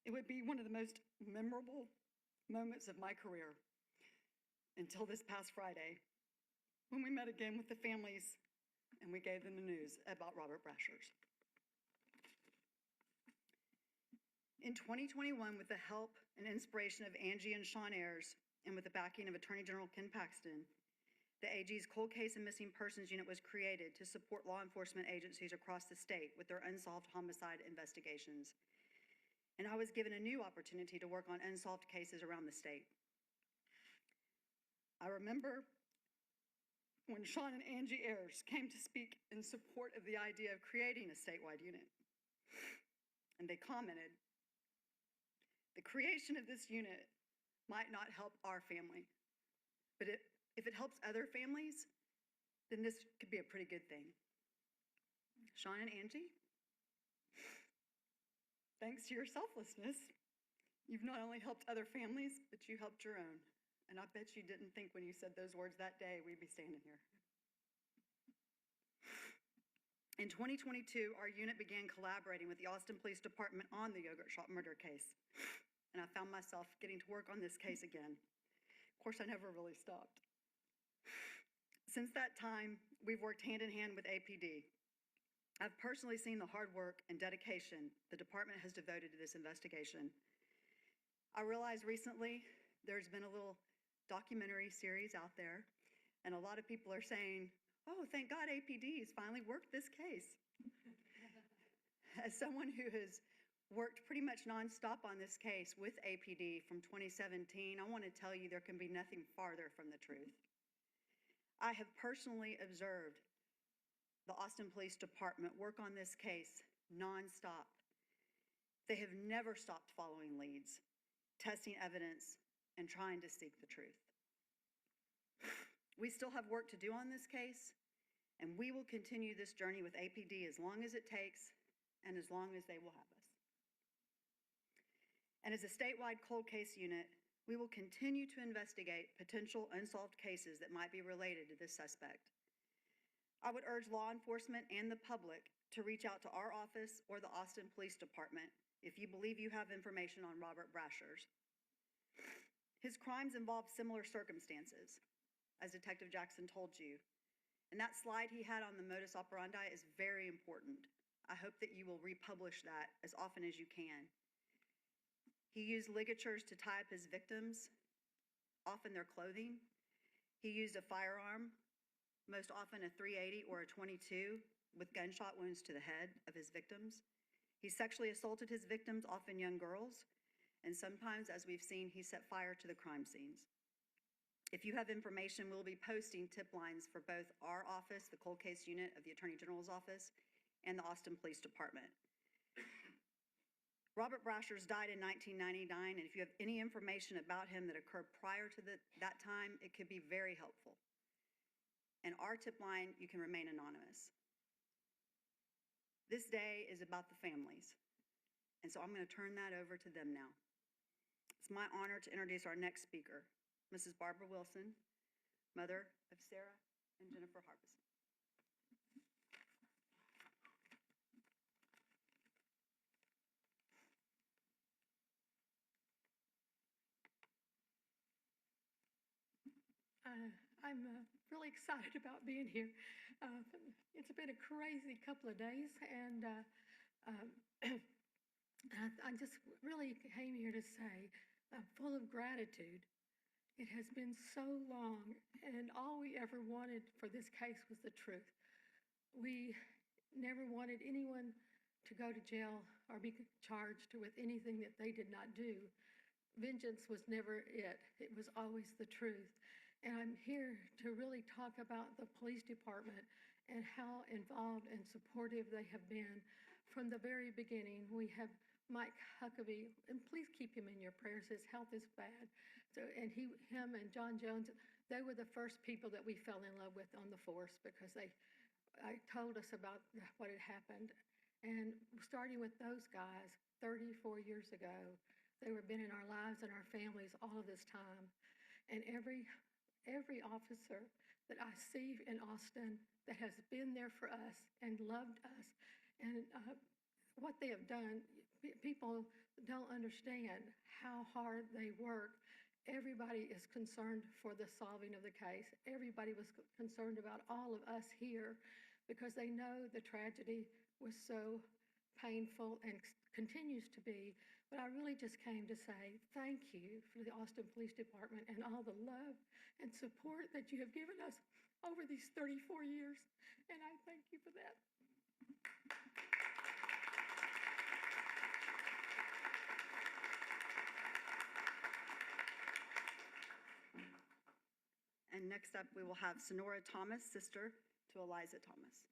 It would be one of the most memorable moments of my career until this past Friday when we met again with the families and we gave them the news about Robert Brashers. In 2021, with the help and inspiration of Angie and Sean Ayers, and with the backing of Attorney General Ken Paxton, the AG's Cold Case and Missing Persons Unit was created to support law enforcement agencies across the state with their unsolved homicide investigations. And I was given a new opportunity to work on unsolved cases around the state. I remember when Sean and Angie Ayers came to speak in support of the idea of creating a statewide unit. And they commented, the creation of this unit might not help our family, but if it helps other families, then this could be a pretty good thing. Sean and Angie, thanks to your selflessness, you've not only helped other families, but you helped your own. And I bet you didn't think when you said those words that day, we'd be standing here. In 2022, our unit began collaborating with the Austin Police Department on the yogurt shop murder case. And I found myself getting to work on this case again. Of course, I never really stopped. Since that time, we've worked hand in hand with APD. I've personally seen the hard work and dedication the department has devoted to this investigation. I realized recently there's been a little documentary series out there, and a lot of people are saying, oh, thank God APD has finally worked this case. As someone who has worked pretty much nonstop on this case with APD from 2017, I want to tell you there can be nothing farther from the truth. I have personally observed the Austin Police Department work on this case nonstop. They have never stopped following leads, testing evidence, and trying to seek the truth. We still have work to do on this case, and we will continue this journey with APD as long as it takes and as long as they will have us. And as a statewide cold case unit, we will continue to investigate potential unsolved cases that might be related to this suspect. I would urge law enforcement and the public to reach out to our office or the Austin Police Department if you believe you have information on Robert Brashers. His crimes involve similar circumstances, as Detective Jackson told you. And that slide he had on the modus operandi is very important. I hope that you will republish that as often as you can. He used ligatures to tie up his victims, often their clothing. He used a firearm, most often a .380 or a .22, with gunshot wounds to the head of his victims. He sexually assaulted his victims, often young girls, and sometimes, as we've seen, he set fire to the crime scenes. If you have information, we'll be posting tip lines for both our office, the cold case unit of the Attorney General's office, and the Austin Police Department. Robert Brashers died in 1999, and if you have any information about him that occurred prior to that time, it could be very helpful. And our tip line, you can remain anonymous. This day is about the families, and so I'm going to turn that over to them now. It's my honor to introduce our next speaker, Mrs. Barbara Wilson, mother of Sarah and Jennifer Harbison. I'm really excited about being here. It's been a crazy couple of days, and I just really came here to say, full of gratitude. It has been so long, and all we ever wanted for this case was the truth. We never wanted anyone to go to jail or be charged with anything that they did not do. Vengeance was never it. It was always the truth. And I'm here to really talk about the police department and how involved and supportive they have been from the very beginning. We have Mike Huckabee, and please keep him in your prayers. His health is bad. So, and him and John Jones, they were the first people that we fell in love with on the force because they told us about what had happened. And starting with those guys 34 years ago, they were been in our lives and our families all of this time. And every officer that I see in Austin that has been there for us and loved us and what they have done, people don't understand how hard they work. Everybody is concerned for the solving of the case. Everybody was concerned about all of us here because they know the tragedy was so painful and continues to be. But I really just came to say thank you for the Austin Police Department and all the love and support that you have given us over these 34 years. And I thank you for that. And next up, we will have Sonora Thomas, sister to Eliza Thomas.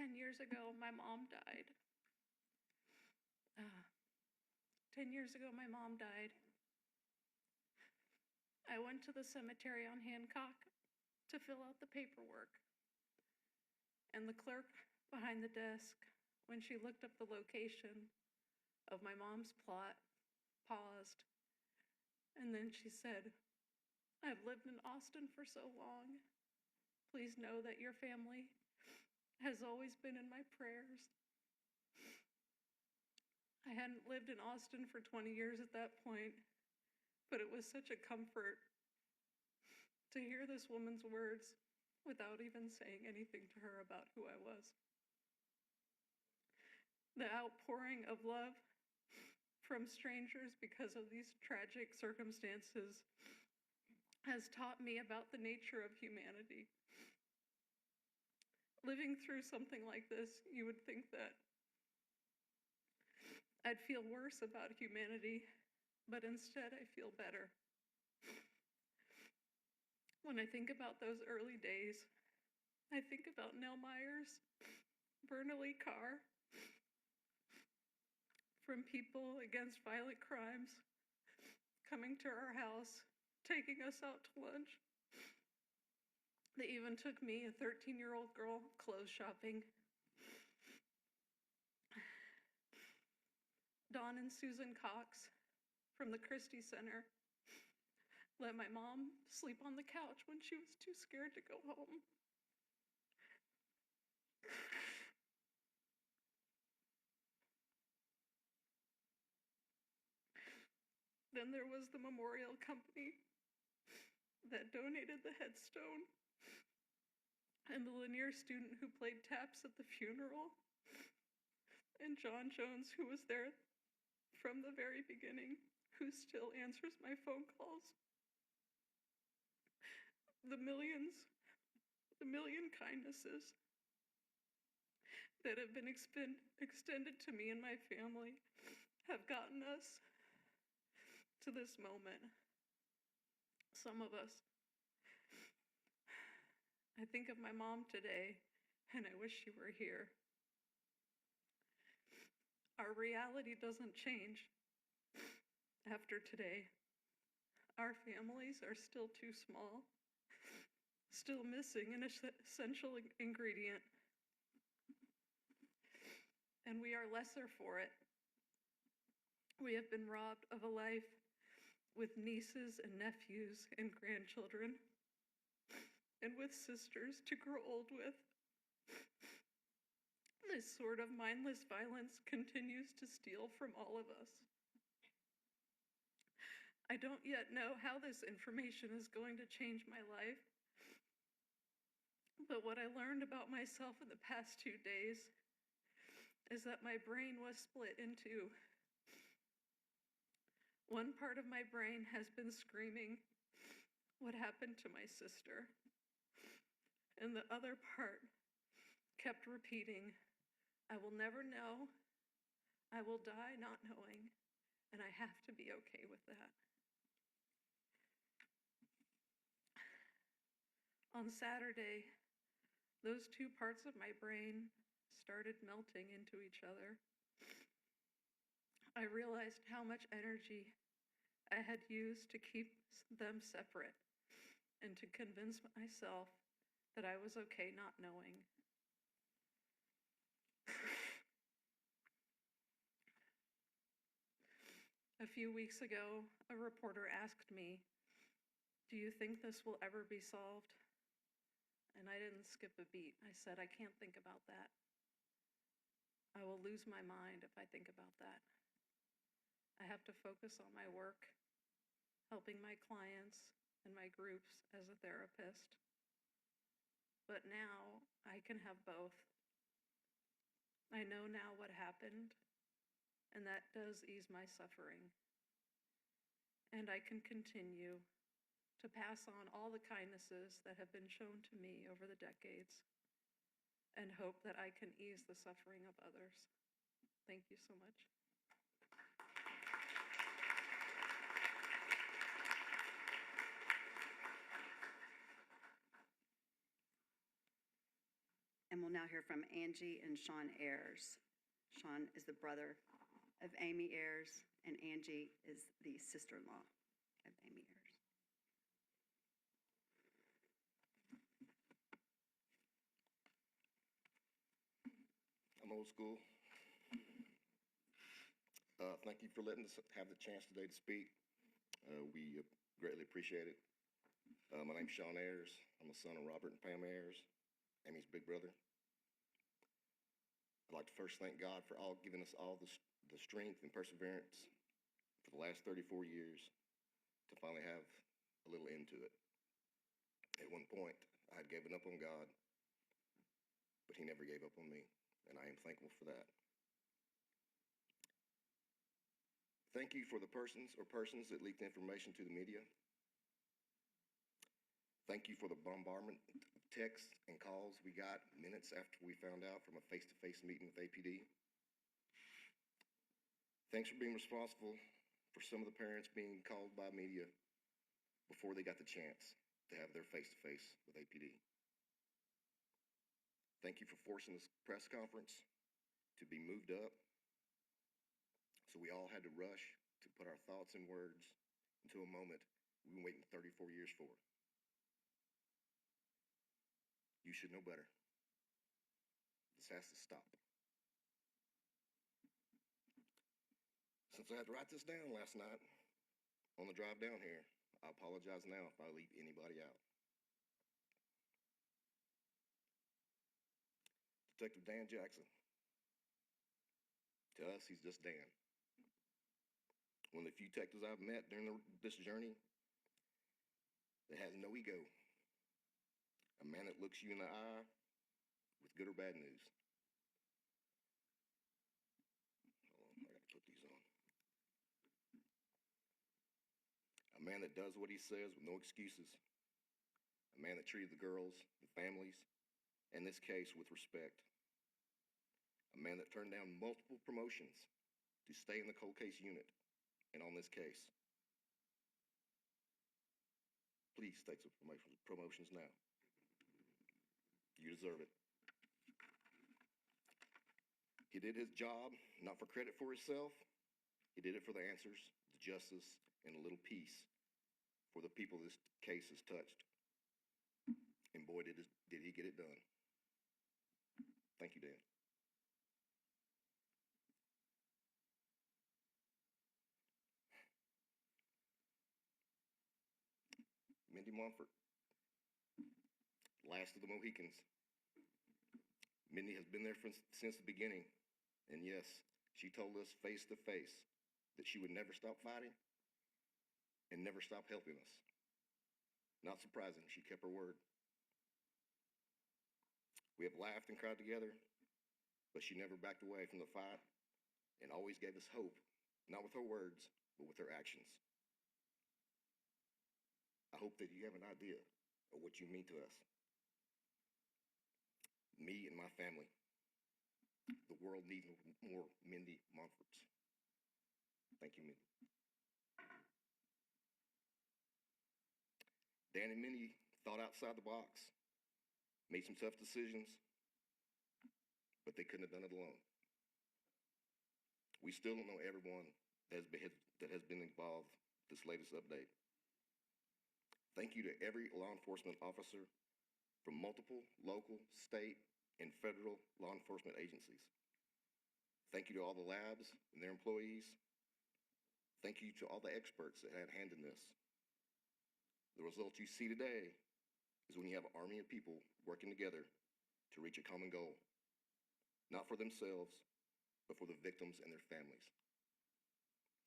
10 years ago, my mom died. 10 years ago, my mom died. I went to the cemetery on Hancock to fill out the paperwork. And the clerk behind the desk, when she looked up the location of my mom's plot, paused. And then she said, "I've lived in Austin for so long. Please know that your family has always been in my prayers." I hadn't lived in Austin for 20 years at that point, but it was such a comfort to hear this woman's words without even saying anything to her about who I was. The outpouring of love from strangers because of these tragic circumstances has taught me about the nature of humanity. Living through something like this, you would think that I'd feel worse about humanity, but instead I feel better. When I think about those early days, I think about Nell Myers, Bernalee Carr, from People Against Violent Crimes, coming to our house, taking us out to lunch. They even took me, a 13-year-old girl, clothes shopping. Dawn and Susan Cox from the Christie Center let my mom sleep on the couch when she was too scared to go home. Then there was the memorial company that donated the headstone, and the Lanier student who played taps at the funeral, and John Jones, who was there from the very beginning, who still answers my phone calls. The million kindnesses that have been extended to me and my family have gotten us to this moment. Some of us. I think of my mom today, and I wish she were here. Our reality doesn't change after today. Our families are still too small, still missing an essential ingredient, and we are lesser for it. We have been robbed of a life with nieces and nephews and grandchildren, and with sisters to grow old with. This sort of mindless violence continues to steal from all of us. I don't yet know how this information is going to change my life, but what I learned about myself in the past 2 days is that my brain was split in two. One part of my brain has been screaming, "What happened to my sister?" And the other part kept repeating, "I will never know, I will die not knowing, and I have to be okay with that." On Saturday, those two parts of my brain started melting into each other. I realized how much energy I had used to keep them separate and to convince myself that I was okay not knowing. A few weeks ago, a reporter asked me, "Do you think this will ever be solved?" And I didn't skip a beat. I said, "I can't think about that. I will lose my mind if I think about that. I have to focus on my work, helping my clients and my groups as a therapist. But now I can have both. I know now what happened, and that does ease my suffering. And I can continue to pass on all the kindnesses that have been shown to me over the decades, and hope that I can ease the suffering of others." Thank you so much. And we'll We'll now hear from Angie and Sean Ayers. Sean is the brother of Amy Ayers, and Angie is the sister-in-law of Amy Ayers. I'm old school. Thank you for letting us have the chance today to speak. We greatly appreciate it. My name's Sean Ayers. I'm the son of Robert and Pam Ayers, Amy's big brother. I'd like to first thank God for giving us all the strength and perseverance for the last 34 years to finally have a little end to it. At one point, I had given up on God, but he never gave up on me, and I am thankful for that. Thank you for the persons that leaked information to the media. Thank you for the bombardment of texts and calls we got minutes after we found out from a face-to-face meeting with APD. Thanks for being responsible for some of the parents being called by media before they got the chance to have their face-to-face with APD. Thank you for forcing this press conference to be moved up, so we all had to rush to put our thoughts and words into a moment we've been waiting 34 years for. You should know better. This has to stop. Since I had to write this down last night on the drive down here, I apologize now if I leave anybody out. Detective Dan Jackson. To us, he's just Dan. One of the few detectives I've met during this journey that has no ego. A man that looks you in the eye with good or bad news. Hold on, I gotta put these on. A man that does what he says with no excuses. A man that treated the girls, the families, in this case with respect. A man that turned down multiple promotions to stay in the cold case unit and on this case. Please take some promotions now. You deserve it. He did his job, not for credit for himself. He did it for the answers, the justice, and a little peace for the people this case has touched. And boy, did he get it done. Thank you, Dan. Mindy Montfort, last of the Mohicans. Mindy has been there since the beginning. And yes, she told us face to face that she would never stop fighting and never stop helping us. Not surprising, she kept her word. We have laughed and cried together, but she never backed away from the fight and always gave us hope, not with her words, but with her actions. I hope that you have an idea of what you mean to us. Me and my family. The world needs more Mindy Montforts. Thank you, Mindy. Dan and Mindy thought outside the box, made some tough decisions, but they couldn't have done it alone. We still don't know everyone that has been involved this latest update. Thank you to every law enforcement officer from multiple local, state, and federal law enforcement agencies. Thank you to all the labs and their employees. Thank you to all the experts that had a hand in this. The result you see today is when you have an army of people working together to reach a common goal, not for themselves, but for the victims and their families.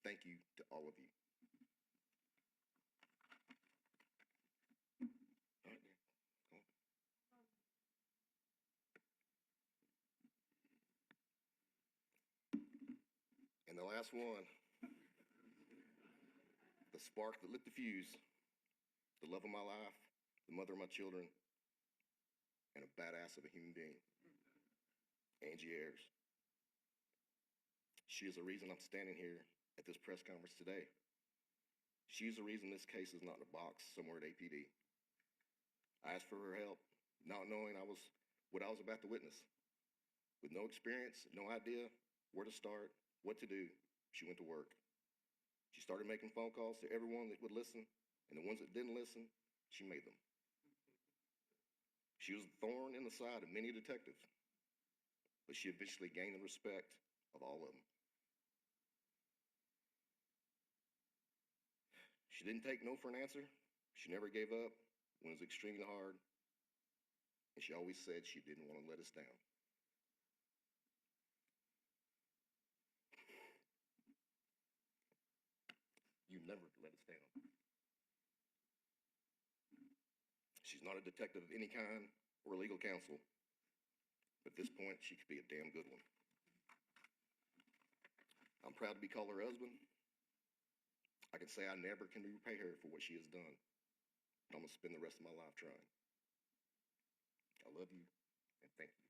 Thank you to all of you. And the last one, the spark that lit the fuse, the love of my life, the mother of my children, and a badass of a human being, Angie Ayers. She is the reason I'm standing here at this press conference today. She's the reason this case is not in a box somewhere at APD. I asked for her help, not knowing I was what I was about to witness. With no experience, no idea where to start, what to do, she went to work. She started making phone calls to everyone that would listen, and the ones that didn't listen, she made them. She was a thorn in the side of many detectives, but she eventually gained the respect of all of them. She didn't take no for an answer. She never gave up when it was extremely hard, and she always said she didn't want to let us down. You never let us down. She's not a detective of any kind or legal counsel, but at this point, she could be a damn good one. I'm proud to be called her husband. I can say I never can repay her for what she has done. I'm gonna spend the rest of my life trying. I love you, and thank you.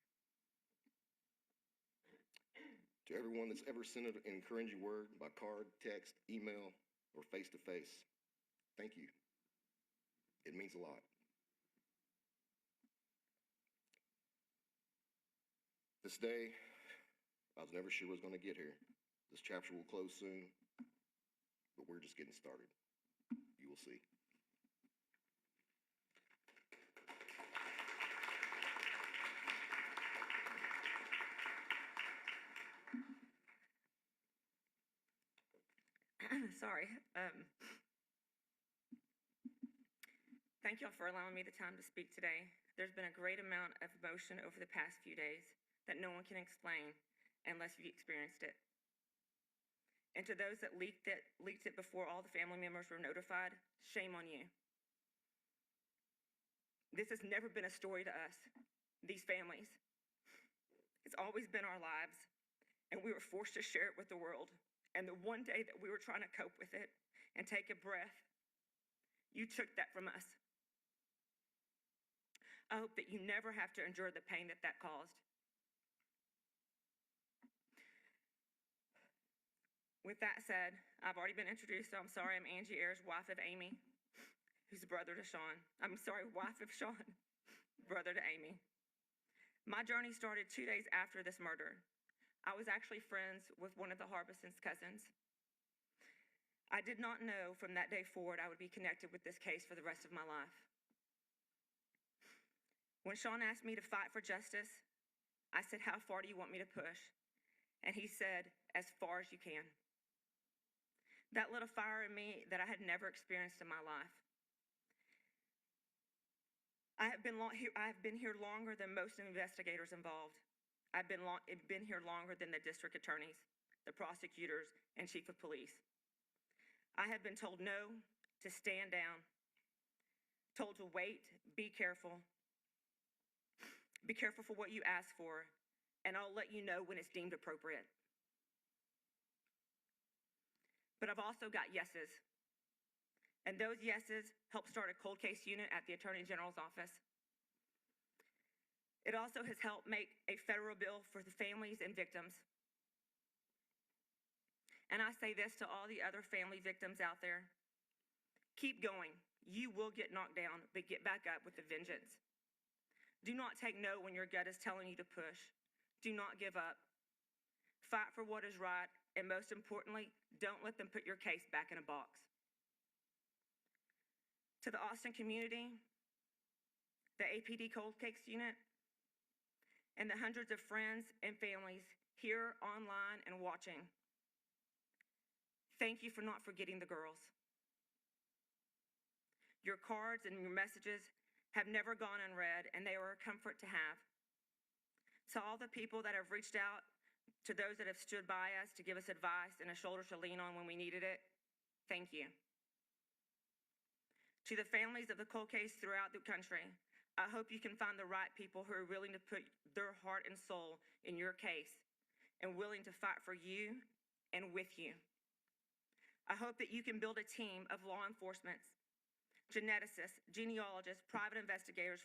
To everyone that's ever sent an encouraging word by card, text, email, or face-to-face, thank you. It means a lot. This day, I was never sure it was going to get here. This chapter will close soon, but we're just getting started. You will see. Sorry. Thank y'all for allowing me the time to speak today. There's been a great amount of emotion over the past few days that no one can explain unless you experienced it. And to those that leaked it before all the family members were notified, shame on you. This has never been a story to us, these families. It's always been our lives, and we were forced to share it with the world. And the one day that we were trying to cope with it and take a breath, you took that from us. I hope that you never have to endure the pain that that caused. With that said, I've already been introduced, so I'm sorry. I'm Angie Ayers, wife of Amy, who's brother to Sean. I'm sorry, wife of Sean, brother to Amy. My journey started 2 days after this murder. I was actually friends with one of the Harbison's cousins. I did not know from that day forward I would be connected with this case for the rest of my life. When Sean asked me to fight for justice, I said, "How far do you want me to push?" And he said, "As far as you can." That lit a fire in me that I had never experienced in my life. I have been here longer than most investigators involved. I've been here longer than the district attorneys, the prosecutors, and chief of police. I have been told no, to stand down, told to wait, be careful for what you ask for, and I'll let you know when it's deemed appropriate. But I've also got yeses, and those yeses helped start a cold case unit at the Attorney General's office. It also has helped make a federal bill for the families and victims. And I say this to all the other family victims out there. Keep going. You will get knocked down, but get back up with a vengeance. Do not take no when your gut is telling you to push. Do not give up. Fight for what is right, and most importantly, don't let them put your case back in a box. To the Austin community, the APD Cold Case Unit, and the hundreds of friends and families here, online, and watching, thank you for not forgetting the girls. Your cards and your messages have never gone unread, and they are a comfort to have. To all the people that have reached out, to those that have stood by us to give us advice and a shoulder to lean on when we needed it, thank you. To the families of the cold case throughout the country, I hope you can find the right people who are willing to put their heart and soul in your case and willing to fight for you and with you. I hope that you can build a team of law enforcement, geneticists, genealogists, private investigators,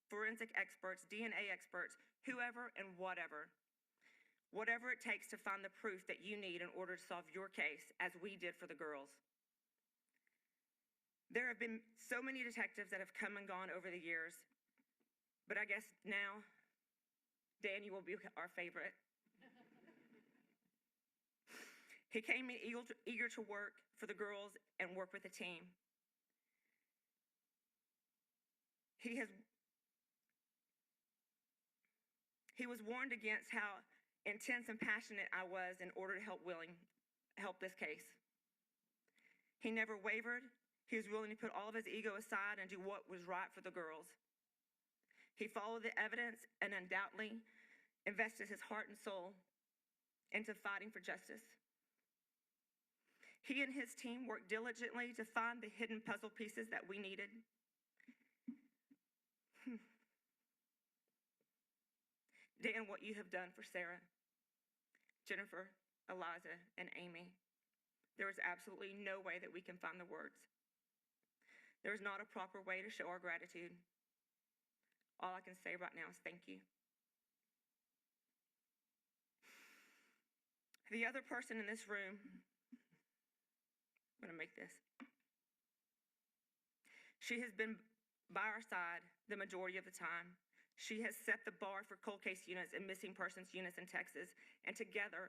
forensic experts, DNA experts, whoever and whatever. Whatever it takes to find the proof that you need in order to solve your case, as we did for the girls. There have been so many detectives that have come and gone over the years, but I guess now Dan, you will be our favorite. He came in eager to work for the girls and work with the team. He was warned against how intense and passionate I was in order to help this case. He never wavered. He was willing to put all of his ego aside and do what was right for the girls. He followed the evidence and undoubtedly invested his heart and soul into fighting for justice. He and his team worked diligently to find the hidden puzzle pieces that we needed. Dan, what you have done for Sarah, Jennifer, Eliza, and Amy, there is absolutely no way that we can find the words. There is not a proper way to show our gratitude. All I can say right now is thank you. The other person in this room, I'm going to make this. She has been by our side the majority of the time. She has set the bar for cold case units and missing persons units in Texas, and together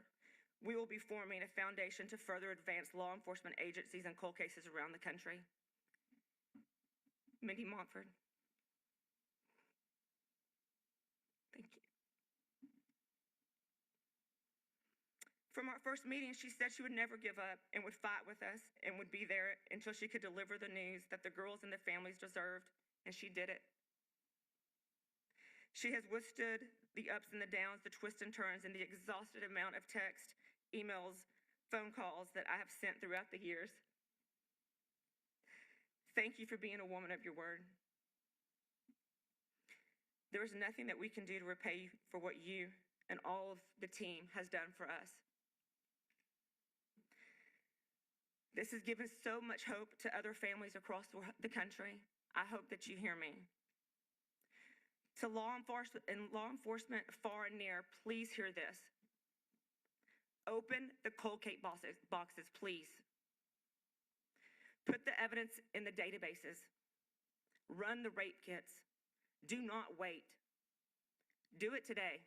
we will be forming a foundation to further advance law enforcement agencies and cold cases around the country. Mindy Montford, thank you. From our first meeting, she said she would never give up and would fight with us and would be there until she could deliver the news that the girls and the families deserved, and she did it. She has withstood the ups and the downs, the twists and turns, and the exhausted amount of text, emails, phone calls that I have sent throughout the years. Thank you for being a woman of your word. There is nothing that we can do to repay you for what you and all of the team has done for us. This has given so much hope to other families across the country. I hope that you hear me. To law enforcement far and near, please hear this. Open the cold case boxes, please. Put the evidence in the databases. Run the rape kits. Do not wait. Do it today.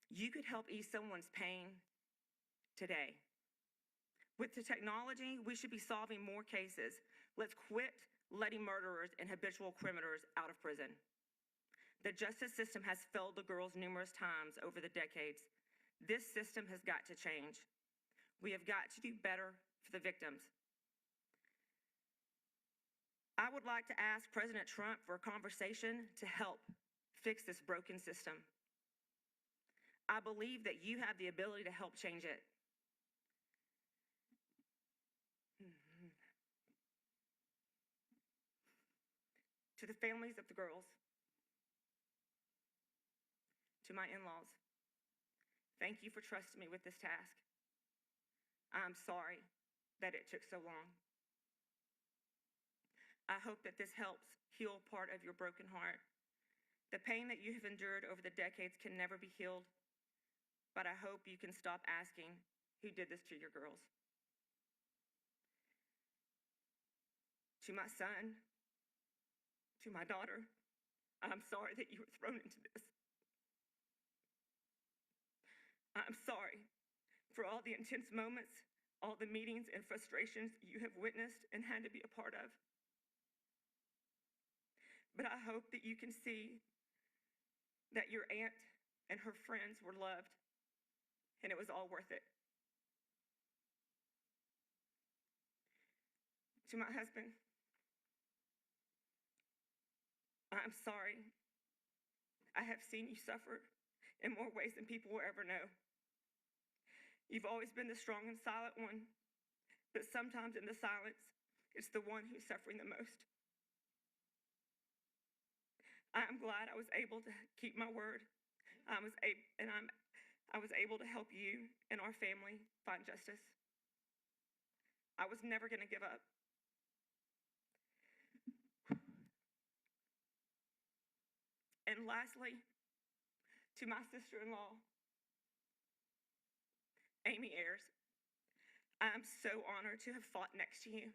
You could help ease someone's pain today. With the technology, we should be solving more cases. Let's quit letting murderers and habitual criminals out of prison. The justice system has failed the girls numerous times over the decades. This system has got to change. We have got to do better for the victims. I would like to ask President Trump for a conversation to help fix this broken system. I believe that you have the ability to help change it. To the families of the girls, to my in-laws, thank you for trusting me with this task. I'm sorry that it took so long. I hope that this helps heal part of your broken heart. The pain that you have endured over the decades can never be healed, but I hope you can stop asking who did this to your girls. To my son, to my daughter, I'm sorry that you were thrown into this. I'm sorry for all the intense moments, all the meetings and frustrations you have witnessed and had to be a part of. But I hope that you can see that your aunt and her friends were loved, and it was all worth it. To my husband, I'm sorry. I have seen you suffer in more ways than people will ever know. You've always been the strong and silent one, but sometimes in the silence, it's the one who's suffering the most. I'm glad I was able to keep my word. I was able to help you and our family find justice. I was never going to give up. And lastly, to my sister-in-law, Amy Ayers, I'm so honored to have fought next to you.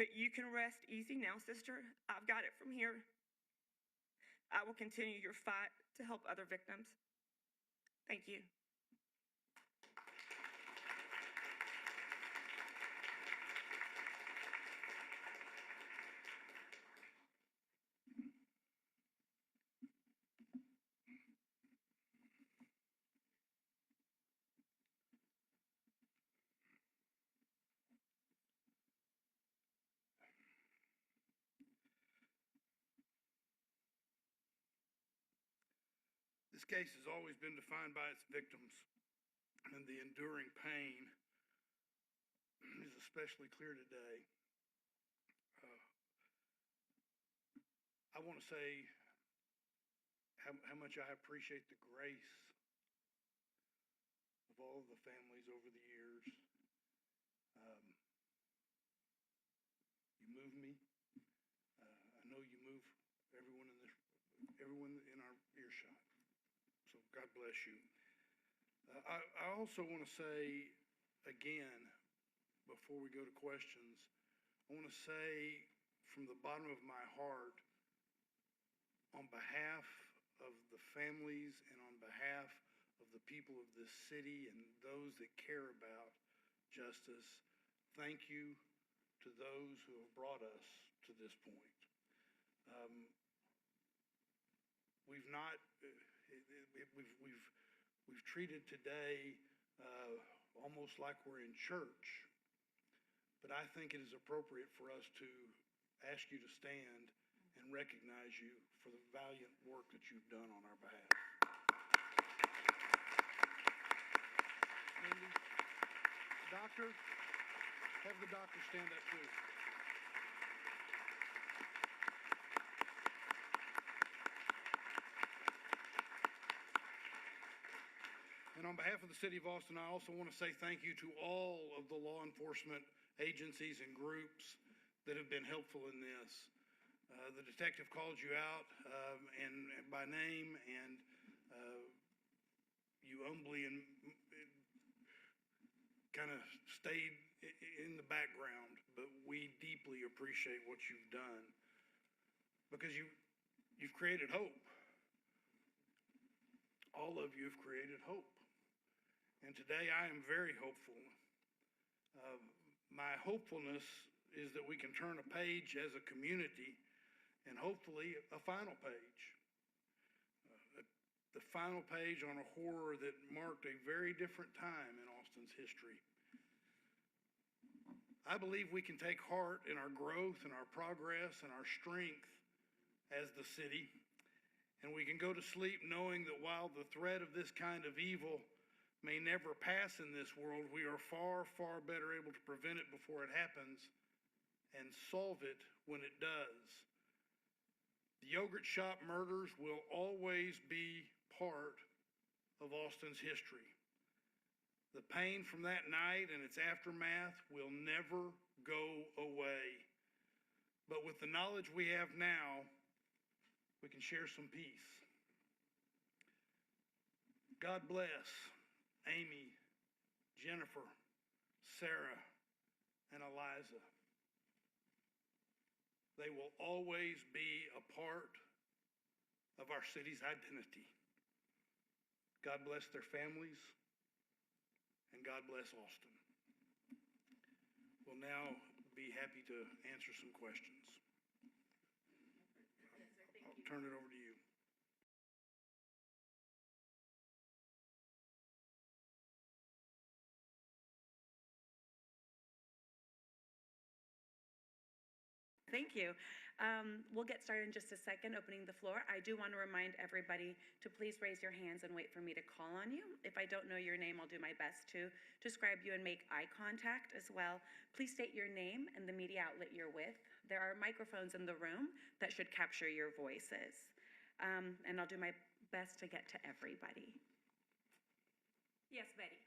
But you can rest easy now, sister. I've got it from here. I will continue your fight to help other victims. Thank you. This case has always been defined by its victims, and the enduring pain is especially clear today. I want to say how much I appreciate the grace of all of the families over the years. You move me. I know you move everyone in our earshot. So God bless you. I also want to say again, before we go to questions, I want to say from the bottom of my heart, on behalf of the families and on behalf of the people of this city and those that care about justice, thank you to those who have brought us to this point. We've treated today almost like we're in church, but I think it is appropriate for us to ask you to stand and recognize you for the valiant work that you've done on our behalf. Mindy, doctor, have the doctor stand up too. And on behalf of the City of Austin, I also want to say thank you to all of the law enforcement agencies and groups that have been helpful in this. The detective called you out and by name, and you humbly and kind of stayed in the background, but we deeply appreciate what you've done because you've created hope. All of you have created hope. And today I am very hopeful. My hopefulness is that we can turn a page as a community and hopefully a final page. The final page on a horror that marked a very different time in Austin's history. I believe we can take heart in our growth and our progress and our strength as the city. And we can go to sleep knowing that while the threat of this kind of evil may never pass in this world, we are far, far better able to prevent it before it happens and solve it when it does. The yogurt shop murders will always be part of Austin's history. The pain from that night and its aftermath will never go away. But with the knowledge we have now, we can share some peace. God bless Amy, Jennifer, Sarah, and Eliza. They will always be a part of our city's identity. God bless their families, and God bless Austin. We'll now be happy to answer some questions. I'll turn it over to you. Thank you. We'll get started in just a second, opening the floor. I do want to remind everybody to please raise your hands and wait for me to call on you. If I don't know your name, I'll do my best to describe you and make eye contact as well. Please state your name and the media outlet you're with. There are microphones in the room that should capture your voices. And I'll do my best to get to everybody. Yes, Betty.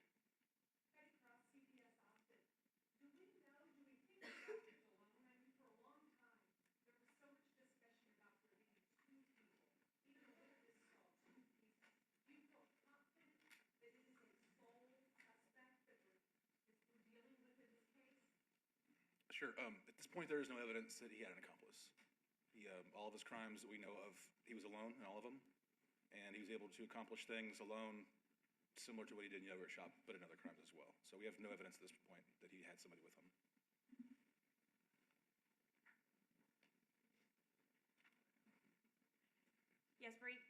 Sure. At this point, there is no evidence that he had an accomplice. All of his crimes that we know of, he was alone in all of them, and he was able to accomplish things alone, similar to what he did in Yogurt Shop, but in other crimes as well. So we have no evidence at this point that he had somebody with him. Yes, Bree?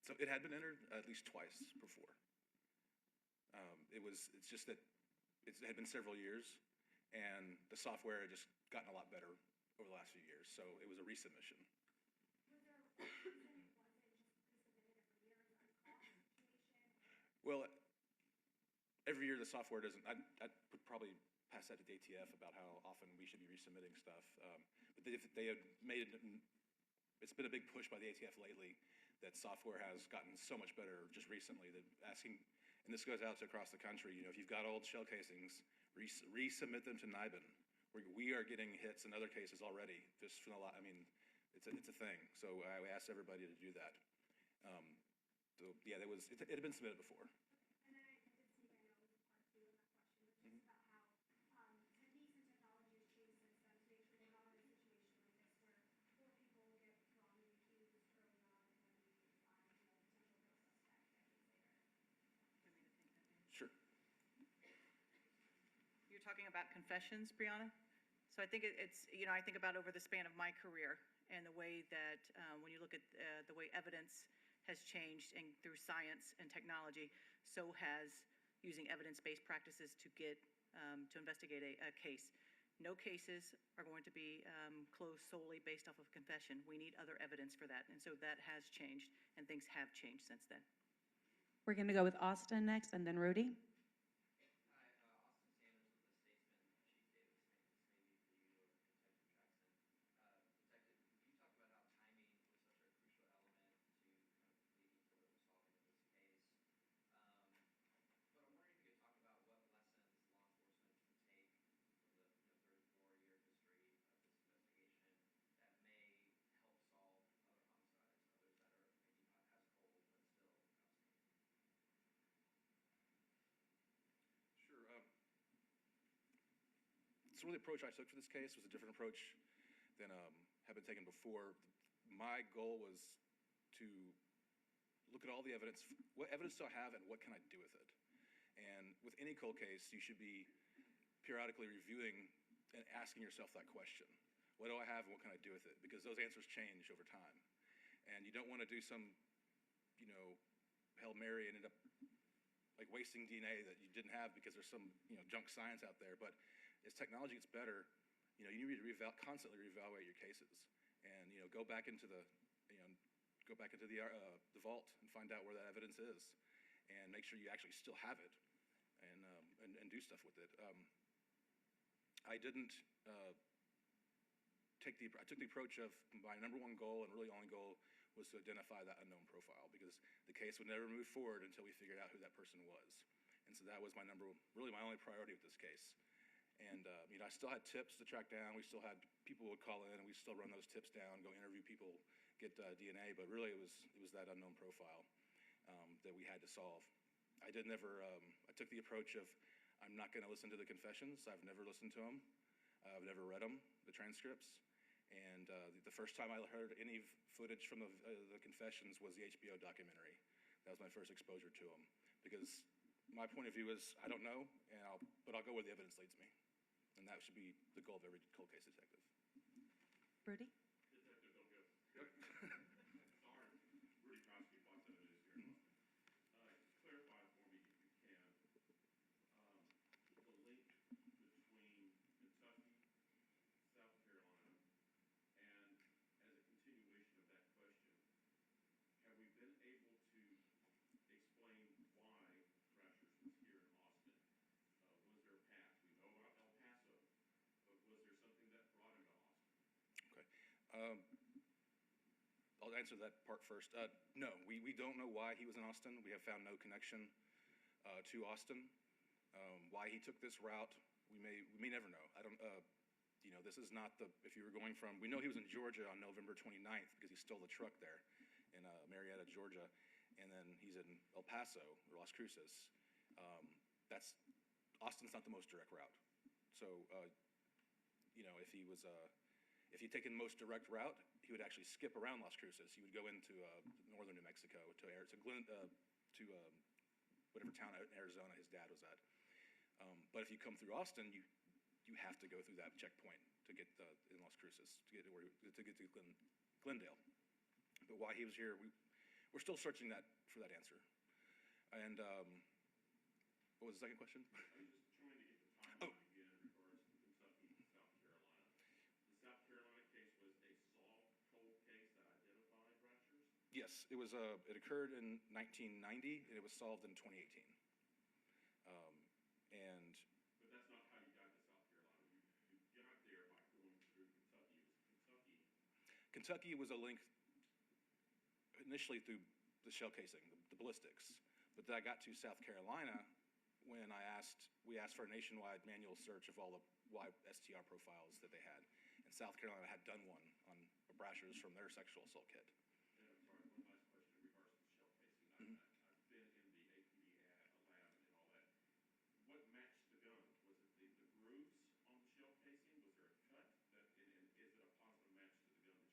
So it had been entered at least twice before. It's just that it had been several years, and the software had just gotten a lot better over the last few years, so it was a resubmission. Well, every year the software doesn't, I would probably pass that to the ATF about how often we should be resubmitting stuff. But they have made it, it's been a big push by the ATF lately that software has gotten so much better just recently that asking, and this goes out to across the country, if you've got old shell casings, resubmit them to NIBIN. We are getting hits in other cases already, just from it's a thing. So I asked everybody to do that. So yeah, it had been submitted before. Sure. You're talking about confessions, Brianna? So I think I think about over the span of my career and the way that when you look at the way evidence has changed and through science and technology, so has using evidence-based practices to investigate a case. No cases are going to be closed solely based off of confession. We need other evidence for that. And so that has changed, and things have changed since then. We're going to go with Austin next, and then Rudy. So the approach I took for this case was a different approach than had been taken before. My goal was to look at all the evidence. What evidence do I have and what can I do with it? And with any cold case, you should be periodically reviewing and asking yourself that question. What do I have and what can I do with it? Because those answers change over time. And you don't want to do some, Hail Mary and end up like wasting DNA that you didn't have because there's some, junk science out there. But as technology gets better, you need to constantly reevaluate your cases and, go back into the vault and find out where that evidence is and make sure you actually still have it and do stuff with it. I didn't I took the approach of my number one goal and really only goal was to identify that unknown profile because the case would never move forward until we figured out who that person was. And so that was my only priority with this case. And, I still had tips to track down. We still had people would call in and we still run those tips down, go interview people, get DNA. But really it was that unknown profile that we had to solve. I took the approach of I'm not going to listen to the confessions. I've never listened to them. I've never read them, the transcripts. And the first time I heard any footage from the confessions was the HBO documentary. That was my first exposure to them. Because my point of view is I don't know, but I'll go where the evidence leads me. And that should be the goal of every cold case detective. Rudy? Detective, don't go. Sorry. Rudy Krosky, Fox News here in Austin. Clarify for me, if you can, the link between Kentucky, South Carolina, and as a continuation of that question, have we been able to explain why Thrashers was here in Austin? Was there a path? We know about El Paso. I'll answer that part first. No, we don't know why he was in Austin. We have found no connection to Austin. Why he took this route, we may never know. I don't, this is not if you were going from, we know he was in Georgia on November 29th because he stole the truck there in Marietta, Georgia, and then he's in El Paso or Las Cruces. Austin's not the most direct route. So, if he'd taken the most direct route, he would actually skip around Las Cruces. He would go into northern New Mexico to whatever town out in Arizona his dad was at. But if you come through Austin, you have to go through that checkpoint to get in Las Cruces to get to Glendale. But why he was here, we're still searching for that answer. And what was the second question? I'm just trying to get the timeline again in regards to Kentucky and South Carolina. The South Carolina case was a solved cold case that identified Rashers? Yes, it occurred in 1990 and it was solved in 2018. But that's not how you got to South Carolina. You got there by going through Kentucky. It was Kentucky. Kentucky was a link initially through the shell casing, the ballistics. But then I got to South Carolina when we asked for a nationwide manual search of all the STR profiles that they had. And South Carolina had done one on Brashers from their sexual assault kit. And I'm sorry, one last question in regards to the shell casing. I've been in the APD lab and all that. What matched the gun? Was it the grooves on the shell casing? Was there a cut? And is it a positive match to the gun that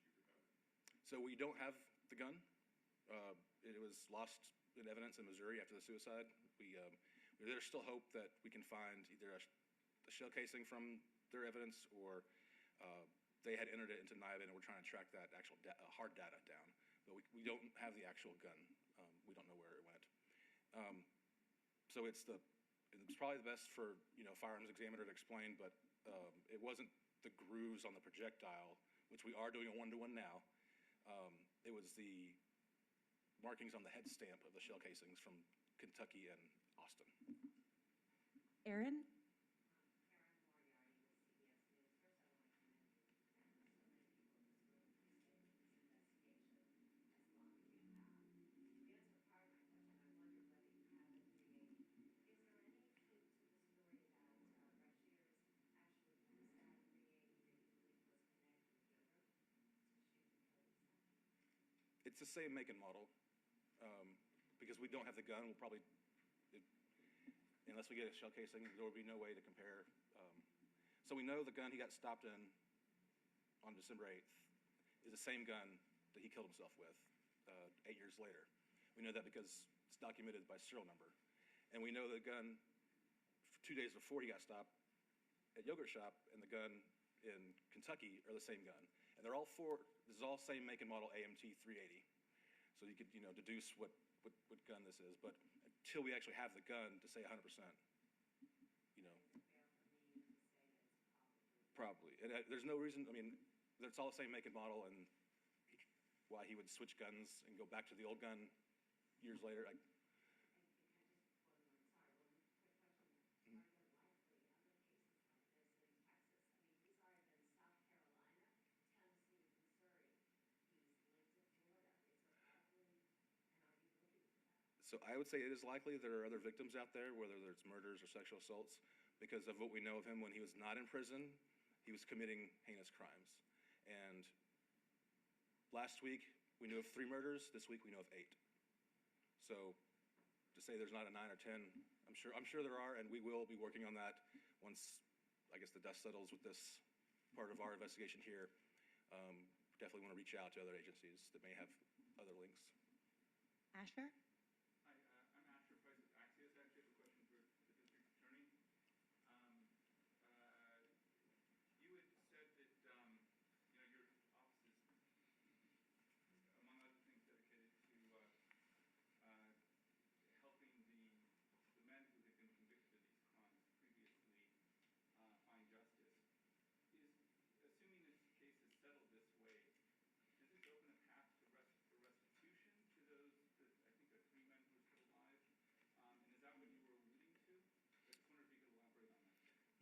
you recovered? So we don't have the gun. It was lost in evidence in Missouri after the suicide. There's still hope that we can find either a shell casing from their evidence or they had entered it into NIVA and we're trying to track that actual hard data down. But we don't have the actual gun. We don't know where it went. So it's probably the best for firearms examiner to explain, but it wasn't the grooves on the projectile, which we are doing a one-to-one now. It was the markings on the head stamp of the shell casings from Kentucky and Austin. Aaron? It's the same make and model. Because we don't have the gun, we'll probably, unless we get a shell casing, there will be no way to compare. So we know the gun he got stopped in on December 8th is the same gun that he killed himself with 8 years later. We know that because it's documented by serial number. And we know the gun 2 days before he got stopped at Yogurt Shop and the gun in Kentucky are the same gun. And they're all this is all same make and model AMT 380. So you could, deduce what gun this is. But until we actually have the gun to say 100%, probably. And there's no reason, it's all the same make and model, and why he would switch guns and go back to the old gun years later. So I would say it is likely there are other victims out there, whether it's murders or sexual assaults, because of what we know of him when he was not in prison, he was committing heinous crimes. And last week, we knew of 3 murders. This week, we know of 8. So to say there's not a 9 or 10, I'm sure there are, and we will be working on that once, I guess, the dust settles with this part of our investigation here. Definitely want to reach out to other agencies that may have other links. Asher?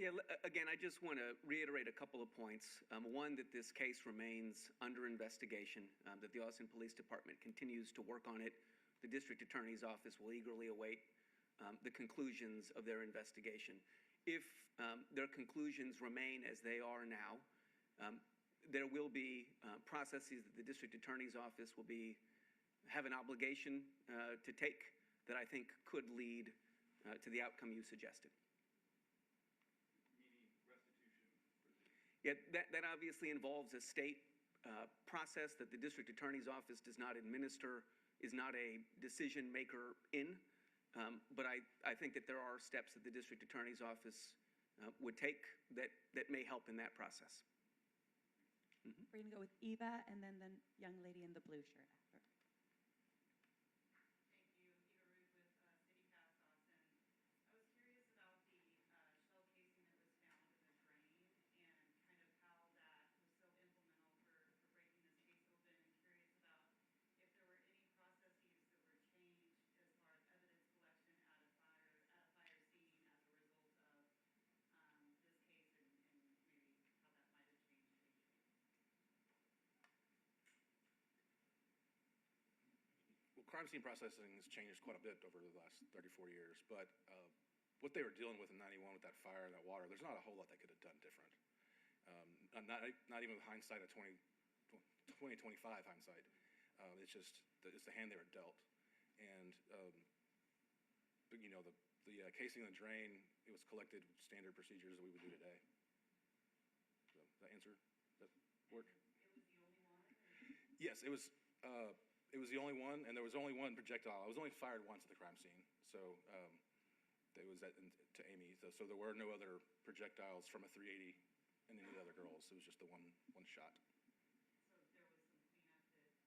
Yeah, again, I just want to reiterate a couple of points. One, that this case remains under investigation, that the Austin Police Department continues to work on it. The District Attorney's Office will eagerly await the conclusions of their investigation. If their conclusions remain as they are now, there will be processes that the District Attorney's Office will have an obligation to take that I think could lead to the outcome you suggested. Yeah, that obviously involves a state process that the District Attorney's Office does not administer, is not a decision maker in. But I think that there are steps that the District Attorney's Office would take that may help in that process. Mm-hmm. We're going to go with Eva and then the young lady in the blue shirt after. Crime scene processing has changed quite a bit over the last 30, 40 years, but what they were dealing with in 91 with that fire and that water, there's not a whole lot they could have done different. Not even with hindsight of 20, 25 hindsight. It's the hand they were dealt. And, you know, the casing in the drain, it was collected standard procedures that we would do today. So, does that answer? Does that work? It was the only one? Yes, it was the only one, and there was only one projectile. I was only fired once at the crime scene, so it was to Amy. So there were no other projectiles from a 380 and any other girls. It was just the one shot. So there was some cleanup that he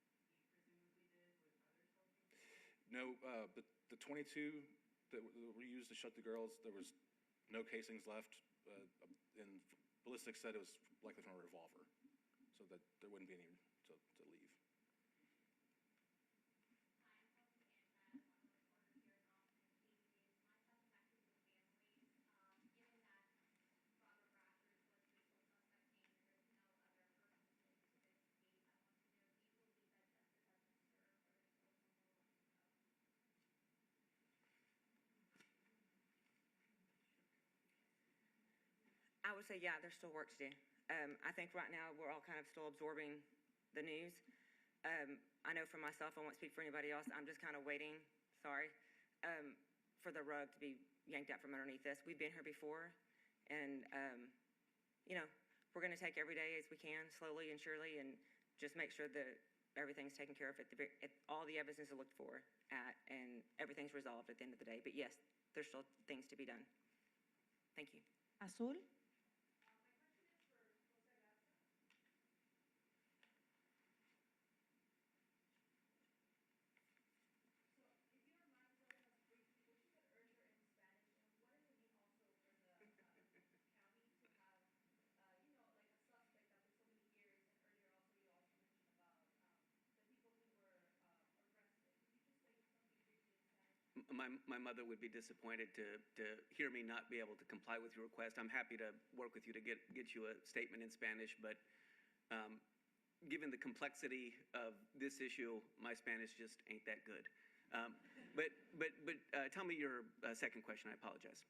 presumably did with other soldiers? No, the 22 that were used to shoot the girls, there was no casings left, and ballistics said it was likely from a revolver, so that there wouldn't be any to leave. I would say, yeah, there's still work to do. I think right now we're all kind of still absorbing the news. I know for myself, I won't speak for anybody else, I'm just kind of waiting, sorry, for the rug to be yanked out from underneath us. We've been here before, and, you know, we're going to take every day as we can, slowly and surely, and just make sure that everything's taken care of, all the evidence is looked for at, and everything's resolved at the end of the day. But yes, there's still things to be done. Thank you. Azul. My mother would be disappointed to hear me not be able to comply with your request. I'm happy to work with you to get you a statement in Spanish, but given the complexity of this issue, my Spanish just ain't that good. But tell me your second question. I apologize.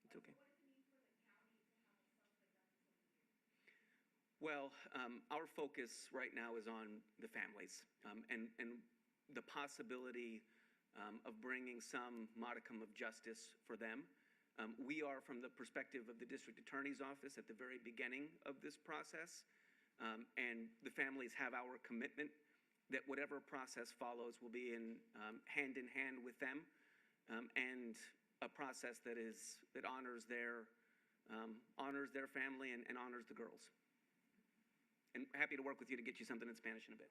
It's okay. Well, our focus right now is on the families and the possibility of bringing some modicum of justice for them. We are, from the perspective of the District Attorney's Office, at the very beginning of this process, and the families have our commitment that whatever process follows will be in hand with them, and a process that honors their family and honors the girls. And happy to work with you to get you something in Spanish in a bit.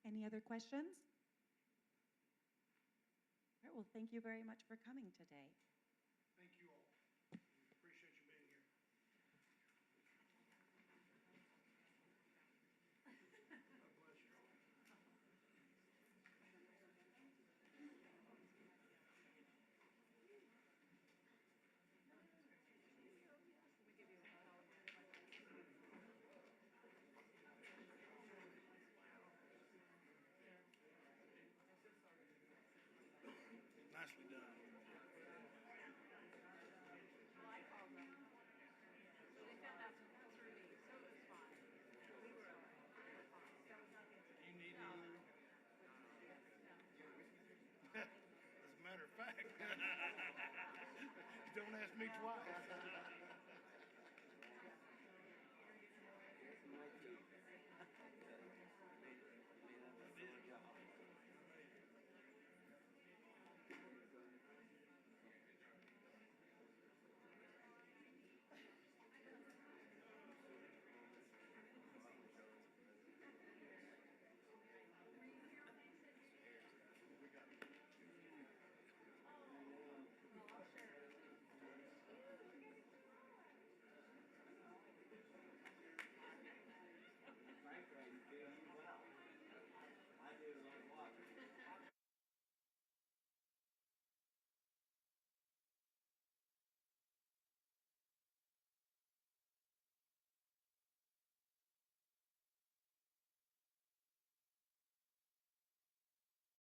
Any other questions? All right, well, thank you very much for coming today. Thank you all. Appreciate you being here. God bless you all. me twice.